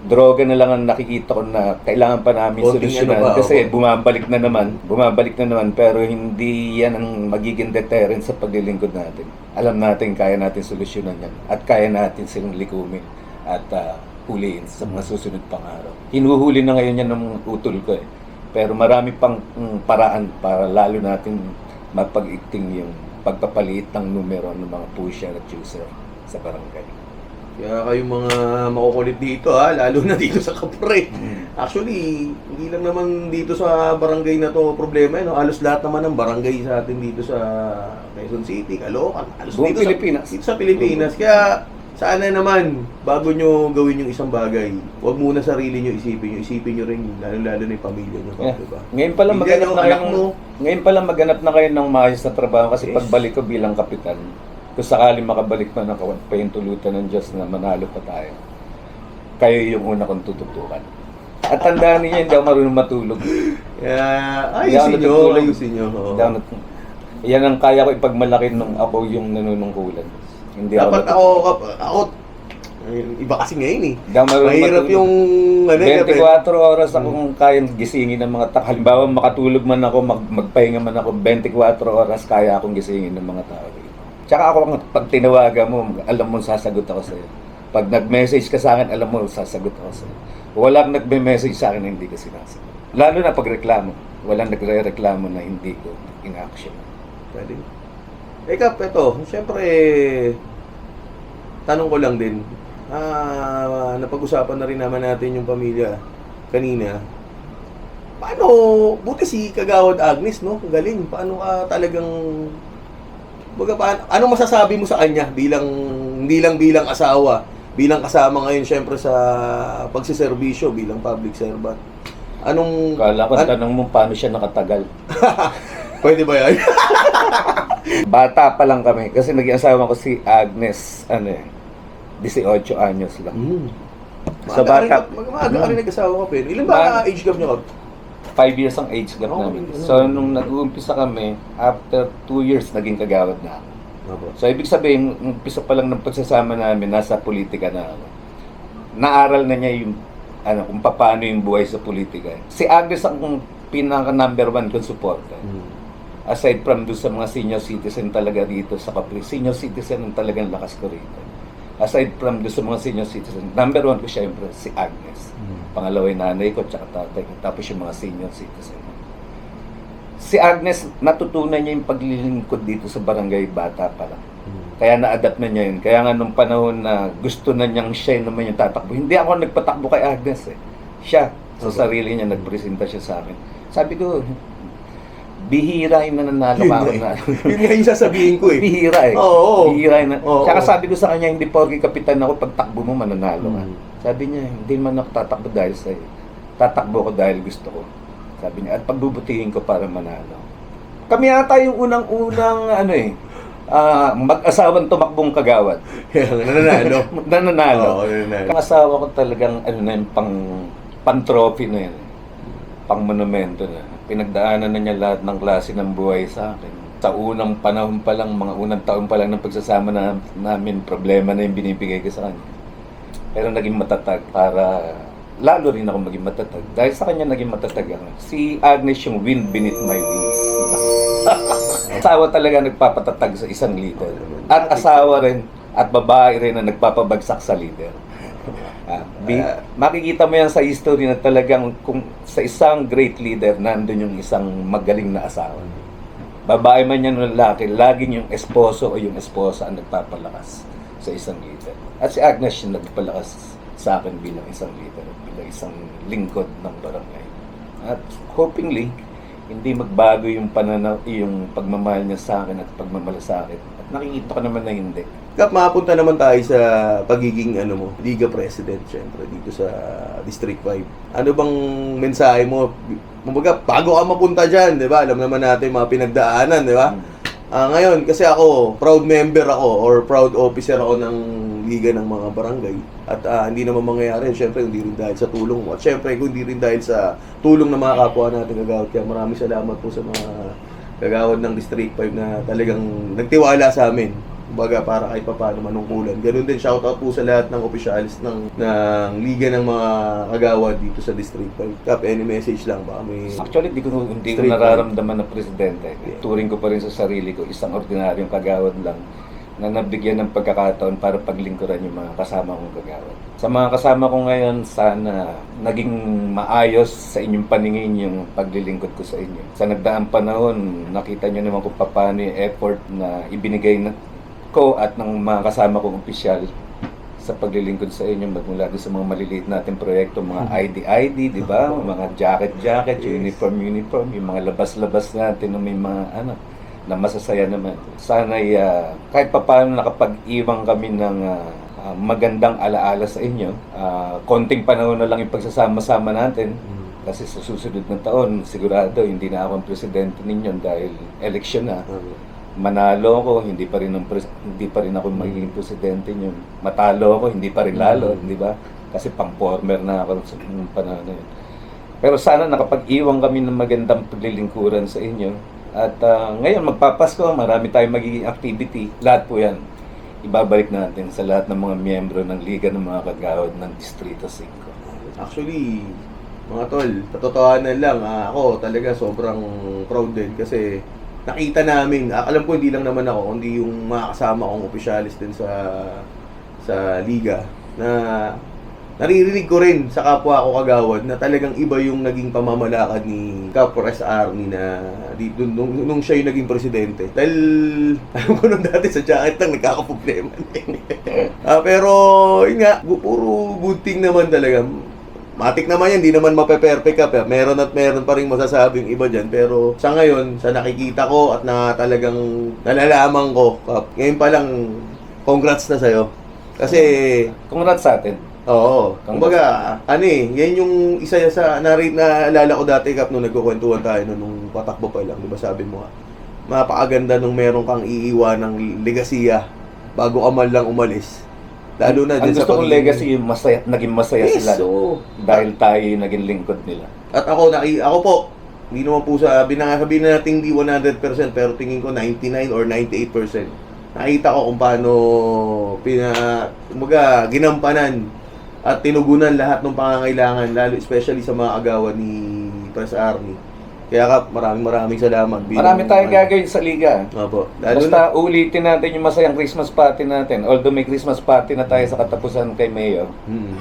[SPEAKER 2] Droga na lang ang nakikita ko na kailangan pa namin solusyonan kasi bumabalik na naman, pero hindi yan ang magiging deterrent sa paglilingkod natin. Alam natin, kaya natin solusyonan yan at kaya natin silang likumin at huliin sa mga susunod pang araw. Hinuhuli na ngayon yan ng utol ko eh. Pero marami pang paraan para lalo natin mapag-ikting yung pagpapaliit ng numero ng mga pusher at user sa barangay.
[SPEAKER 1] Kaya kayong mga makukulit dito lalo na dito sa Kapre. Actually, hindi lang naman dito sa barangay na to problema no. Halos lahat naman ng barangay sa atin dito sa Quezon City, Caloocan, halos
[SPEAKER 2] buong
[SPEAKER 1] dito
[SPEAKER 2] Pilipinas.
[SPEAKER 1] Dito sa Pilipinas. Kaya sana naman bago nyo gawin yung isang bagay, huwag muna sarili nyo isipin nyo rin lalo na yung pamilya nyo, diba?
[SPEAKER 2] Ngayon pa lang maganap na kayo ng maayos na trabaho kasi pagbalik ko bilang kapitan, kung sakali makabalik man ako, pahintulutan ng Diyos na manalo pa tayo, kayo yung una kong tututukan. At tandaan niyo, hindi ako marunong matulog. Ayusin nyo. Yan ang kaya ko ipagmalaki nung ako yung nanunungkulan. Hindi
[SPEAKER 1] dapat ako Iba kasi ngayon eh.
[SPEAKER 2] Hindi ako marunong
[SPEAKER 1] Mahirap
[SPEAKER 2] matulog.
[SPEAKER 1] yung... Ano,
[SPEAKER 2] 24 oras akong kayang gisingin ng mga tao. Halimbawa, makatulog man ako, magpahinga man ako, 24 oras kaya akong gisingin ng mga tao. Tsaka ako, pag tinawagan mo, alam mo, sasagot ako sa'yo. Pag nag-message ka sa akin, alam mo, sasagot ako sa'yo. Walang nagme-message sa akin na hindi ko sinasagot. Lalo na pag reklamo. Walang nagre-reklamo na hindi ko in-action.
[SPEAKER 1] Pwede. Kap, ito, siyempre, tanong ko lang din. Napag-usapan na rin naman natin yung pamilya kanina. Paano, buti si Kagawad Agnes, no? Galing. Paano ka talagang, ano masasabi mo sa kanya bilang, hindi lang bilang asawa, bilang kasama ngayon siyempre sa pagsiservisyo bilang public servant? Anong...
[SPEAKER 2] Kala ko tanong mo paano siya nakatagal.
[SPEAKER 1] Pwede ba yan?
[SPEAKER 2] Bata pa lang kami kasi naging asawa ko si Agnes, 18 anyos lang. Sa bata,
[SPEAKER 1] Maaga ka rin nag-asawa ka, pero ilan ba age gap niyo?
[SPEAKER 2] 5 years ang age gap namin. So, nung nag-uumpisa kami, after 2 years, naging kagawad na ako. So, ibig sabihin, umpisa pa lang ng pagsasama namin, nasa politika na ako. Naaral na niya yung, kung paano yung buhay sa politika. Si Agnes ang pinaka-number 1 kong supporter. Aside from doon sa mga senior citizen talaga dito sa Capri, senior citizen ang talagang lakas ko rito. Aside from doon sa mga senior citizen, number 1 ko syempre si Agnes. Pangalawa yung nanay ko, tsaka tatay ko, tapos yung mga senior citizen. Si Agnes, natutunan niya yung paglilingkod dito sa barangay bata pa lang. Kaya na-adapt na niya yun. Kaya nga nung panahon na gusto na niyang siya naman yung tatakbo, hindi ako nagpatakbo kay Agnes eh. Siya, sa sarili niya, nagpresenta siya sa akin. Sabi ko, bihira yung nananalo ka ako na.
[SPEAKER 1] Yun nga yung sasabihin ko eh.
[SPEAKER 2] Bihira eh.
[SPEAKER 1] Oo.
[SPEAKER 2] Bihira yung
[SPEAKER 1] Oo.
[SPEAKER 2] Saka sabi ko sa kanya, hindi porke kapitan ako, pag takbo mo, mananalo ka. Sabi niya, hindi man ako tatakbo dahil sa'yo. Tatakbo ko dahil gusto ko. Sabi niya, at pagbubutihin ko para manalo. Kami ata yung unang-unang, mag-asawang tumakbong kagawad.
[SPEAKER 1] Nananalo.
[SPEAKER 2] Nananalo.
[SPEAKER 1] Oo, nananalo.
[SPEAKER 2] Ang asawa ko talagang, pang-trophy na yan. Pang-monumento na. Pinagdaanan na niya lahat ng klase ng buhay sa akin. Sa unang panahon pa lang, mga unang taon pa lang ng pagsasama namin, problema na yung binibigay ko sa kanya. Pero naging matatag para lalo rin ako maging matatag. Dahil sa kanya naging matatag ako. Si Agnes yung wind beneath my wings. Asawa talaga nagpapatatag sa isang leader. At asawa rin at babae rin na nagpapabagsak sa leader. Makikita mo yan sa history na talagang kung sa isang great leader, nandun yung isang magaling na asawa. Babae man yan o lalaki, laging yung esposo o yung esposa ang nagpapalakas sa isang leader. At si Agnes yung nagpalakas sa akin bilang isang leader, bilang isang lingkod ng barangay. At hopingly, hindi magbago yung pananaw, yung pagmamahal niya sa akin at pagmamahal sa akin. At nakikita ko naman na hindi.
[SPEAKER 1] Kap, mapunta naman tayo sa pagiging Liga President, syempre, dito sa District 5. Ano bang mensahe mo? Kumbaga, bago ka mapunta dyan, di ba? Alam naman natin mga pinagdaanan, di ba? Ngayon, kasi ako, proud member ako or proud officer ako ng Liga ng mga barangay. At hindi naman mangyayari, syempre, hindi rin dahil sa tulong mo. At syempre, hindi rin dahil sa tulong ng mga kapwa natin kagawad. Kaya maraming salamat po sa mga kagawad ng District 5 na talagang nagtiwala sa amin. Kumbaga, para kahit paano manungkulan. Ganun din, shoutout po sa lahat ng opisyalis ng Liga ng mga kagawad dito sa District 5. Kap, any message lang ba?
[SPEAKER 2] Actually, hindi ko nararamdaman na presidente. Turing ko pa rin sa sarili ko, isang ordinaryong kagawad lang na nabigyan ng pagkakataon para paglingkuran yung mga kasama kong kagawad. Sa mga kasama ko ngayon, sana naging maayos sa inyong paningin yung paglilingkod ko sa inyo. Sa nagdaang panahon, nakita nyo naman kung paano yung effort na ibinigay ko at ng mga kasama kong opisyal sa paglilingkod sa inyo, magmula sa mga maliliit natin proyekto, mga ID, di ba? Mga jacket, uniform, yung mga labas-labas natin na may mga na masasaya naman. Sana kahit papaano nakapag-iwang kami ng magandang alaala sa inyo. Konting panahon na lang yung pagsasama-sama natin. Kasi sa susunod na taon, sigurado hindi na ako ang presidente ninyo dahil election na. Manalo ako, hindi pa rin ako magiging presidente niyo. Matalo ako, hindi pa rin lalo, di ba? Kasi pang-former na ako sa panahon na yun. Pero sana nakapag-iwang kami ng magandang paglilingkuran sa inyo. At ngayon magpapasko, marami tayong magiging activity. Lahat po yan. ibabalik natin sa lahat ng mga miyembro ng Liga ng mga Kagawad ng Distrito 5.
[SPEAKER 1] Actually, mga tol, katotohanan lang, ako talaga sobrang proud din kasi nakita namin, alam ko hindi lang naman ako, kundi yung mga kasama kong opisyalis din sa liga na naririnig ko rin sa kapwa ko kagawad na talagang iba yung naging pamamalakad ni Kapres Arnie na nung siya yung naging presidente. Dahil alam ko nung dati sa jacket lang nagkakaproblema. Pero yun nga, puro good thing naman talaga. Matik naman yan, di naman mape-perfect ka. Meron at meron pa rin masasabing iba dyan. Pero sa ngayon, sa nakikita ko at na talagang nalalaman ko, ngayon pa lang, congrats na sa'yo. Kasi,
[SPEAKER 2] Congrats sa atin.
[SPEAKER 1] oo, kumbaga, yan yung isa sa naalala ko dati, Kap, nung nagkukwentuhan tayo nung patakbo pa lang, di ba sabi mo, mapakaganda nung meron kang iiwan ng legasiya bago ka man lang umalis. Lalo na
[SPEAKER 2] Ang
[SPEAKER 1] din
[SPEAKER 2] gusto kong legacy, naging masaya
[SPEAKER 1] yes,
[SPEAKER 2] sila
[SPEAKER 1] oo.
[SPEAKER 2] dahil tayo yung naging lingkod nila.
[SPEAKER 1] At ako po, hindi naman po sabihin natin hindi 100% pero tingin ko 99 or 98%. Nakita ko kung paano ginampanan at tinugunan lahat ng pangangailangan, lalo especially sa mga agawan ni Pres Arnie. Kaya Kap, maraming salamat.
[SPEAKER 2] Marami tayong gagawin sa liga.
[SPEAKER 1] Opo. Lalo
[SPEAKER 2] Basta ulitin natin yung masayang Christmas party natin. Although may Christmas party na tayo sa katapusan kay Mayor,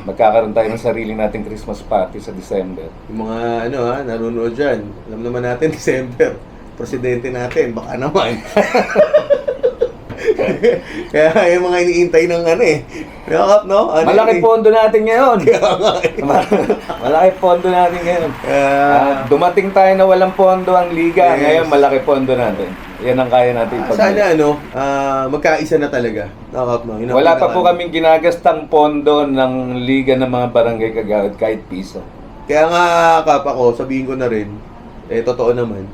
[SPEAKER 2] magkakaroon tayo ng sarili nating Christmas party sa December.
[SPEAKER 1] yung mga nanonood dyan, alam naman natin December, presidente natin, baka naman. Kaya yung mga iniintay ng Kap, no?
[SPEAKER 2] Malaki pondo natin ngayon. Malaki pondo natin ngayon. Dumating tayo na walang pondo ang liga.
[SPEAKER 1] Yes.
[SPEAKER 2] Ngayon malaki pondo natin. Yan ang kaya natin
[SPEAKER 1] Sana magkaisa na talaga. Kap, no? Yun ang
[SPEAKER 2] Wala pa po
[SPEAKER 1] pinaka-
[SPEAKER 2] kaming ginagastang pondo ng liga ng mga barangay kagawad kahit piso.
[SPEAKER 1] Kaya nga, Kap, ako, sabihin ko na rin, totoo naman,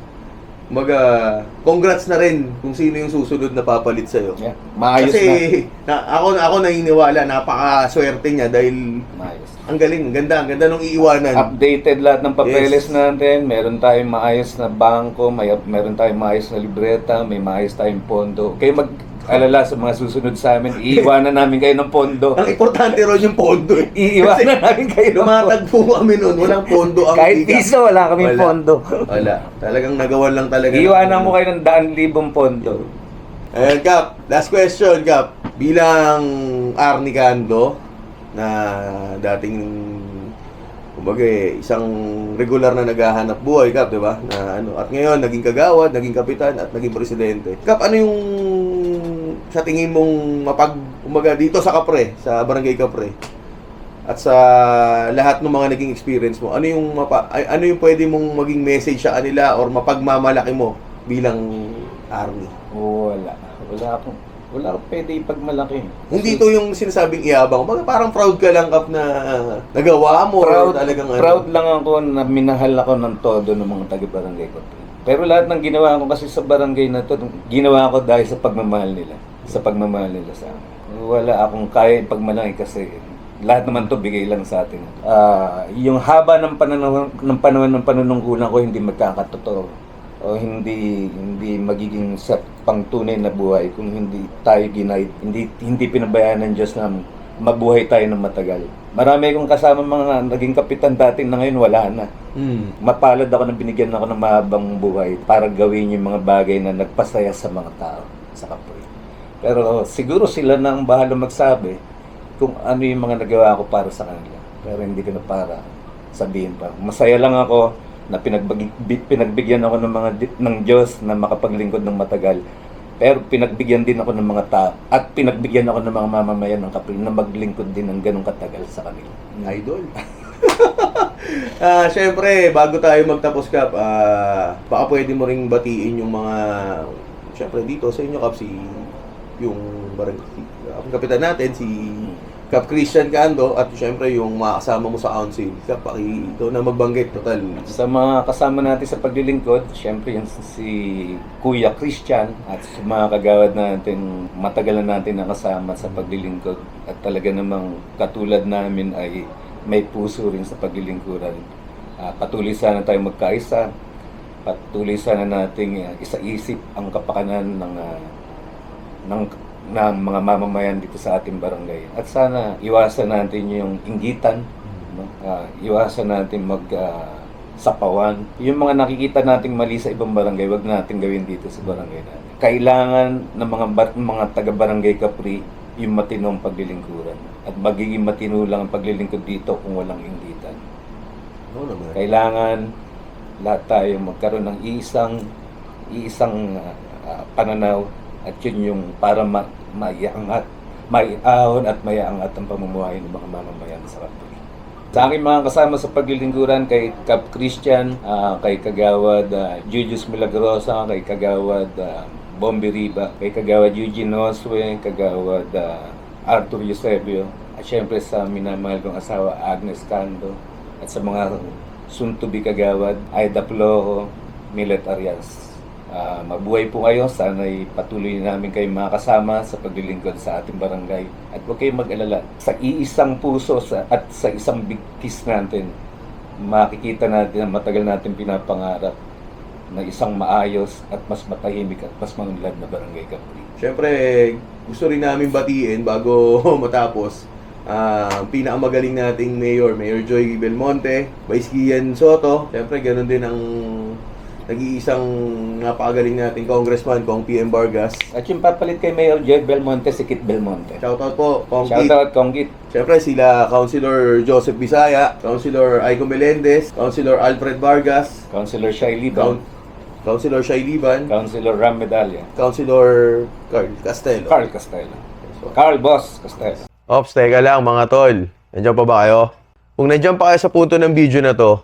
[SPEAKER 1] congrats na rin kung sino yung susunod na papalit sa'yo.
[SPEAKER 2] Yeah. Maayos
[SPEAKER 1] Kasi ako naniniwala, napakaswerte niya dahil
[SPEAKER 2] Maayos.
[SPEAKER 1] ang galing, ang ganda nung iiwanan.
[SPEAKER 2] Updated lahat ng papeles
[SPEAKER 1] Yes.
[SPEAKER 2] natin. Meron tayong maayos na bangko, meron tayong maayos na libreta, may maayos tayong pondo. Kayo mag-alala sa mga susunod sa amin, iiwanan namin kayo ng pondo.
[SPEAKER 1] Ang importante ron yung pondo.
[SPEAKER 2] Iiwanan namin kayo ng pondo.
[SPEAKER 1] Tumatagpo kami nun, walang pondo ang
[SPEAKER 2] Kahit
[SPEAKER 1] liga.
[SPEAKER 2] piso, wala kaming
[SPEAKER 1] Wala.
[SPEAKER 2] pondo.
[SPEAKER 1] Wala. Talagang nagawan lang talaga.
[SPEAKER 2] Iiwanan mo kayo ng 100,000 pondo.
[SPEAKER 1] Ayan, Kap. Last question, Kap. Bilang Arnie Cando, na dating, kumbaga isang regular na naghahanap buhay, Kap, di ba? At ngayon, naging kagawad, naging kapitan, at naging presidente. Kap, ano yung sa tingin mong kumbaga dito sa Kapre, sa Barangay Kapre, at sa lahat ng mga naging experience mo, ano yung pwede mong maging message sa kanila or mapagmamalaki mo bilang Arnie?
[SPEAKER 2] Wala akong pwede ipagmalaki.
[SPEAKER 1] Hindi to yung sinasabing iyabang. Parang proud ka lang, Kap, na nagawa mo.
[SPEAKER 2] Proud,
[SPEAKER 1] or talagang
[SPEAKER 2] proud lang ako na minahal ako ng todo ng mga taga-barangay ko. Pero lahat ng ginawa ko kasi sa barangay na to, ginawa ko dahil sa pagmamahal nila. Sa pagmamahal nila sa akin. Wala akong kaya ipagmalaki kasi lahat naman to bigay lang sa atin. Yung haba ng panahon ng panunungkulan ko hindi magkakatotoo. O hindi magiging sa pangtunay na buhay kung hindi tayo hindi pinabayaan ng Diyos na mabuhay tayo ng matagal. Marami akong kasama mga naging kapitan dati na ngayon wala na. Mapalad ako na binigyan ako ng mahabang buhay para gawin yung mga bagay na nagpasaya sa mga tao sa kapwa. Pero siguro sila na ang bahala magsabi kung ano yung mga nagawa ko para sa kanila. Pero hindi ko na para sabihin pa. Masaya lang ako na pinagbigyan ako ng Diyos na makapaglingkod ng matagal. Pero pinagbigyan din ako ng mga tao at pinagbigyan ako ng mga mamamayan ng Kapre na maglingkod din ng ganong katagal sa kanila.
[SPEAKER 1] Idol. Siyempre, bago tayo magtapos, Kap, baka pwede mo ring batiin yung mga, siyempre dito sa inyo, Kap, yung ang kapitan natin, si Kap Christian Cando, at siyempre yung mga kasama mo sa council. Kap, ikaw na magbanggit, total.
[SPEAKER 2] Sa mga kasama natin sa paglilingkod, siyempre yung si Kuya Christian at sa mga kagawad natin, matagal na natin nakasama sa paglilingkod. At talaga namang katulad namin ay may puso rin sa paglilingkuran. Patuloy sana tayo magkaisa, patuloy sana nating isa-isip ang kapakanan ng ng mga mamamayan dito sa ating barangay. At sana iwasan natin yung inggitan, no? Iwasan natin sapawan. Yung mga nakikita nating mali sa ibang barangay, wag natin gawin dito sa barangay natin. Kailangan ng mga taga-barangay Capri yung matinong paglilingkuran. At magiging matino lang ang paglilingkod dito kung walang inggitan.
[SPEAKER 1] Oo naman.
[SPEAKER 2] Kailangan lahat tayo magkaroon ng iisang pananaw at yun yung para maiahon at maiangat ang pamumuhay ng mga mamamayan sa Capri. Sa aking mga kasama sa paglilingkuran, kay Cap Christian, kay Kagawad Julius Milagrosa, kay Kagawad Bombi Riba, kay Kagawad Eugene Oswe, Kagawad Arthur Eusebio, at syempre sa minamahal kong asawa Agnes Cando, at sa mga soon-to-be Kagawad Aida Plojo, Milet Arias. Mabuhay po kayo, sana'y patuloy namin kayong makasama sa paglilingkod sa ating barangay. At huwag kayong mag-alala, sa iisang puso at sa isang bigkis natin, makikita natin ang matagal natin pinapangarap na isang maayos at mas matahimik at mas mangunlad na barangay Capri.
[SPEAKER 1] Siyempre, gusto rin namin batiin bago matapos pinakamagaling nating Mayor Joy Belmonte, Vice Gian Soto. Siyempre, ganun din ang nag-iisang napakagaling nating congressman, Kong PM Vargas.
[SPEAKER 2] At yung papalit kay Mayor Joy Belmonte, si Kit Belmonte.
[SPEAKER 1] Shoutout po, Kong Kit.
[SPEAKER 2] Shoutout, Kong Kit.
[SPEAKER 1] Siyempre, sila Councilor Joseph Bisaya, Councilor Aiko Melendez, Councilor Alfred Vargas,
[SPEAKER 2] Councilor Shai Liban,
[SPEAKER 1] Councilor Shai Liban,
[SPEAKER 2] Councilor Ram Medalla,
[SPEAKER 1] Councilor Carl Castelo.
[SPEAKER 2] Carl Castelo. Carl Boss Castelo.
[SPEAKER 1] Ops, teka lang mga tol. Nandiyan pa ba kayo? Kung nandiyan pa kayo sa punto ng video na to,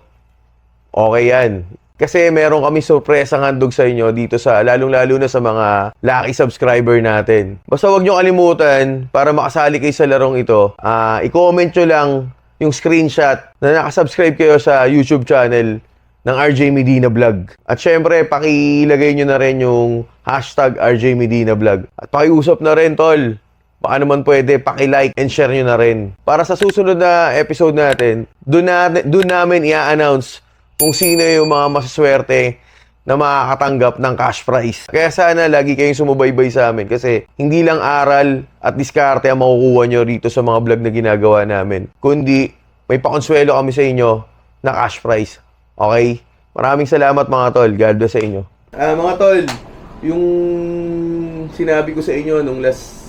[SPEAKER 1] okay yan. Kasi meron kami surpresang handog sa inyo dito sa, lalong-lalo na sa mga lucky subscriber natin. Basta huwag nyo kalimutan, para makasali kayo sa larong ito, i-comment nyo lang yung screenshot na nakasubscribe kayo sa YouTube channel ng RJ Medina Vlog. At syempre, pakilagay nyo na rin yung hashtag RJ Medina Vlog. At pakiusap na rin, tol. Baka naman pwede, paki-like and share nyo na rin. Para sa susunod na episode natin, doon namin i-announce kung sino yung mga masaswerte na makakatanggap ng cash prize. Kaya sana lagi kayong sumubaybay sa amin kasi hindi lang aral at diskarte ang makukuha nyo rito sa mga vlog na ginagawa namin. Kundi may pakonsuelo kami sa inyo na cash prize. Okay? Maraming salamat mga tol. God bless sa inyo. Mga tol, yung sinabi ko sa inyo nung last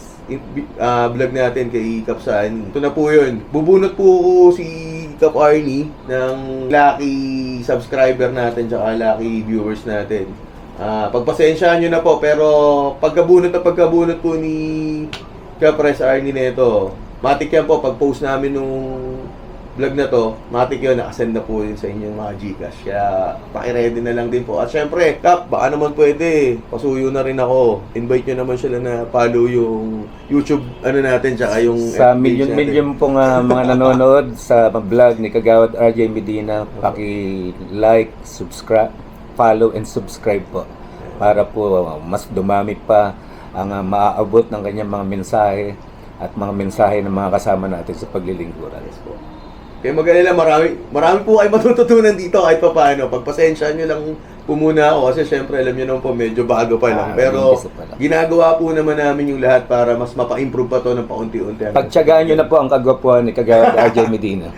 [SPEAKER 1] vlog natin kay Kap Saan, ito na po yun. Bubunot po si Kap Arnie ng lucky subscriber natin tsaka lucky viewers natin. Pagpasensyahan nyo na po, pero pagkabunot po ni Kap Arnie nito, matik yan po, pag-post namin nung vlog na to, matik yun, nakasend na po yun sa inyong mga Gcash. Kaya pakiready na lang din po. At syempre, Kap, baka naman pwede, pasuyo na rin ako. Invite nyo naman sila na follow yung YouTube natin, tsaka yung
[SPEAKER 2] sa
[SPEAKER 1] FB page
[SPEAKER 2] milyon pong mga nanonood sa vlog ni Kagawad RJ Medina, paki-like, subscribe, follow and subscribe po para po mas dumami pa ang maaabot ng kanyang mga mensahe at mga mensahe ng mga kasama natin sa paglilingkuran.
[SPEAKER 1] Yes po. Kaya mag-alala, marami po kayo matututunan dito kahit pa paano. Pagpasensyahan nyo lang po muna ako kasi syempre alam nyo naman po medyo bago pa lang. Pero ginagawa po naman namin yung lahat para mas mapa-improve pa to ng paunti-unti.
[SPEAKER 2] Pagtyagaan nyo na po ang kagwapuan ni Kagawad RJ Medina.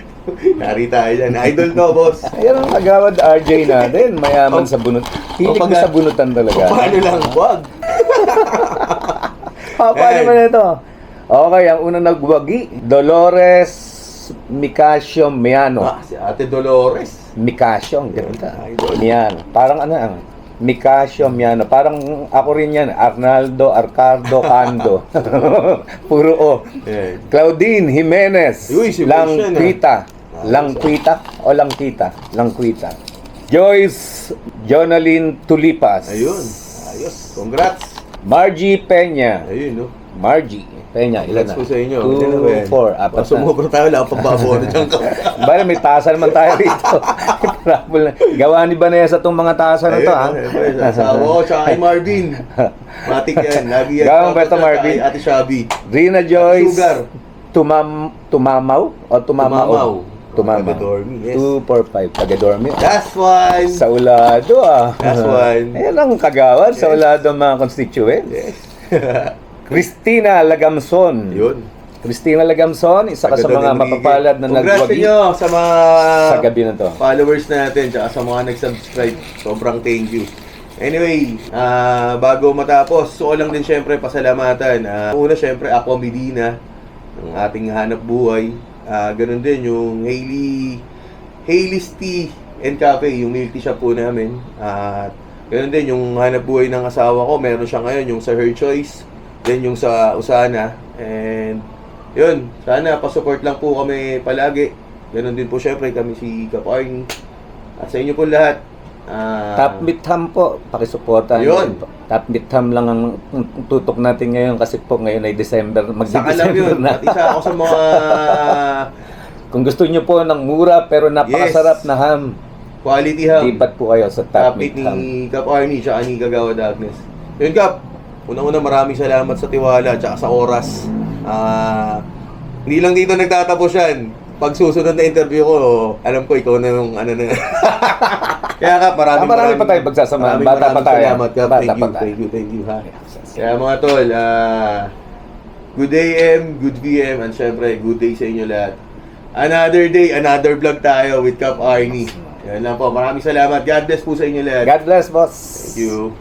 [SPEAKER 1] Nari tayo dyan. Idol to, boss.
[SPEAKER 2] Ayan ang Kagawad RJ natin. Mayaman sa bunot. Hilig na sa bunutan talaga.
[SPEAKER 1] Paano lang? Wag.
[SPEAKER 2] Paano ba ito? Okay, ang unang nagwagi, Dolores Micasio Miano.
[SPEAKER 1] Si Ate Dolores.
[SPEAKER 2] Micasio, ang ganda. Miano. Parang Micasio Miano. Parang ako rin yan. Arnaldo, Arcardo, Cando. Puro O.
[SPEAKER 1] Yeah.
[SPEAKER 2] Claudine Jimenez.
[SPEAKER 1] Uy, si
[SPEAKER 2] Langquita. Langquita o Langquita? Langquita. Joyce Jonaline Tulipas.
[SPEAKER 1] Ayun. Ayos. Congrats.
[SPEAKER 2] Margie Peña.
[SPEAKER 1] Ayun, no?
[SPEAKER 2] Margie Peña, ilan na?
[SPEAKER 1] Congrats po sa inyo.
[SPEAKER 2] 2, 4, 4, 4, 4.
[SPEAKER 1] Sumubro tayo, wala akong pagbabono dyan.
[SPEAKER 2] Bale, may tasa naman tayo rito. Gawa ni Vanessa itong mga tasa na to, ha?
[SPEAKER 1] Ayun, asawa ko, tsaka kay Marvin. Matik yan. Lagi yan.
[SPEAKER 2] Gawang ba ito, Marvin?
[SPEAKER 1] Kay Ate Shabby.
[SPEAKER 2] Rina Joyce.
[SPEAKER 1] Sugar.
[SPEAKER 2] Tumamaw? O Tumamao? Tumamaw.
[SPEAKER 1] Taga-dormi, yes.
[SPEAKER 2] 2, 4, 5. Taga-dormi.
[SPEAKER 1] Last one.
[SPEAKER 2] Sa Ulado, ah.
[SPEAKER 1] Last one.
[SPEAKER 2] Ayan ang Kagawad sa Ulado mga constituents.
[SPEAKER 1] Yes.
[SPEAKER 2] Christina Lagamson.
[SPEAKER 1] Yun.
[SPEAKER 2] Christina Lagamson, isa ka sa
[SPEAKER 1] Taga
[SPEAKER 2] mga
[SPEAKER 1] Domingue.
[SPEAKER 2] mapapalad na
[SPEAKER 1] Congrats
[SPEAKER 2] nagwagi
[SPEAKER 1] nyo sa mga
[SPEAKER 2] sa gabi na to.
[SPEAKER 1] followers natin tsaka sa mga nag-subscribe. Sobrang thank you. Anyway, bago matapos, so lang din syempre pasalamatan. Una syempre, Aqua Medina, ng ating hanap buhay. Ganun din yung Hailey's Tea and Cafe, yung milk tea shop po namin. At ganun din yung hanap buhay ng asawa ko. Meron siya ngayon yung sa Her Choice, then yung sa Usana. And yun, sana pa-support lang po kami palagi. Ganun din po syempre kami si Kaparni. At sa inyo po lahat.
[SPEAKER 2] Top Mitham po, pakisuportahan
[SPEAKER 1] Yun.
[SPEAKER 2] niyo po. Top Mitham lang ang tutok natin ngayon kasi po ngayon ay December,
[SPEAKER 1] Saka lang
[SPEAKER 2] magdi-December
[SPEAKER 1] yun.
[SPEAKER 2] na.
[SPEAKER 1] At isa ako sa mga
[SPEAKER 2] Kung gusto niyo po ng mura pero napakasarap
[SPEAKER 1] Yes.
[SPEAKER 2] na ham,
[SPEAKER 1] quality ham.
[SPEAKER 2] lipat po kayo sa Top
[SPEAKER 1] Topic
[SPEAKER 2] Mitham.
[SPEAKER 1] ni Kap Arnie tsaka ni Kagawa Agnes. Yun Kap, unang-una maraming salamat sa tiwala tsaka sa oras. Hindi lang dito nagtatapos yan. Pag susunod na interview ko, alam ko ikaw na yung ano na. Kaya Kap,
[SPEAKER 2] Marami pa tayo pagsasamahan. Bata pa tayo.
[SPEAKER 1] Salamat Kap.
[SPEAKER 2] Bata pa tayo.
[SPEAKER 1] Thank you ha. Kaya mga tol, good AM, good VM, and syempre, good day sa inyo lahat. Another day, another vlog tayo with Kap Arnie. Yan lang po. Maraming salamat. God bless po sa inyo lahat.
[SPEAKER 2] God bless, boss.
[SPEAKER 1] Thank you.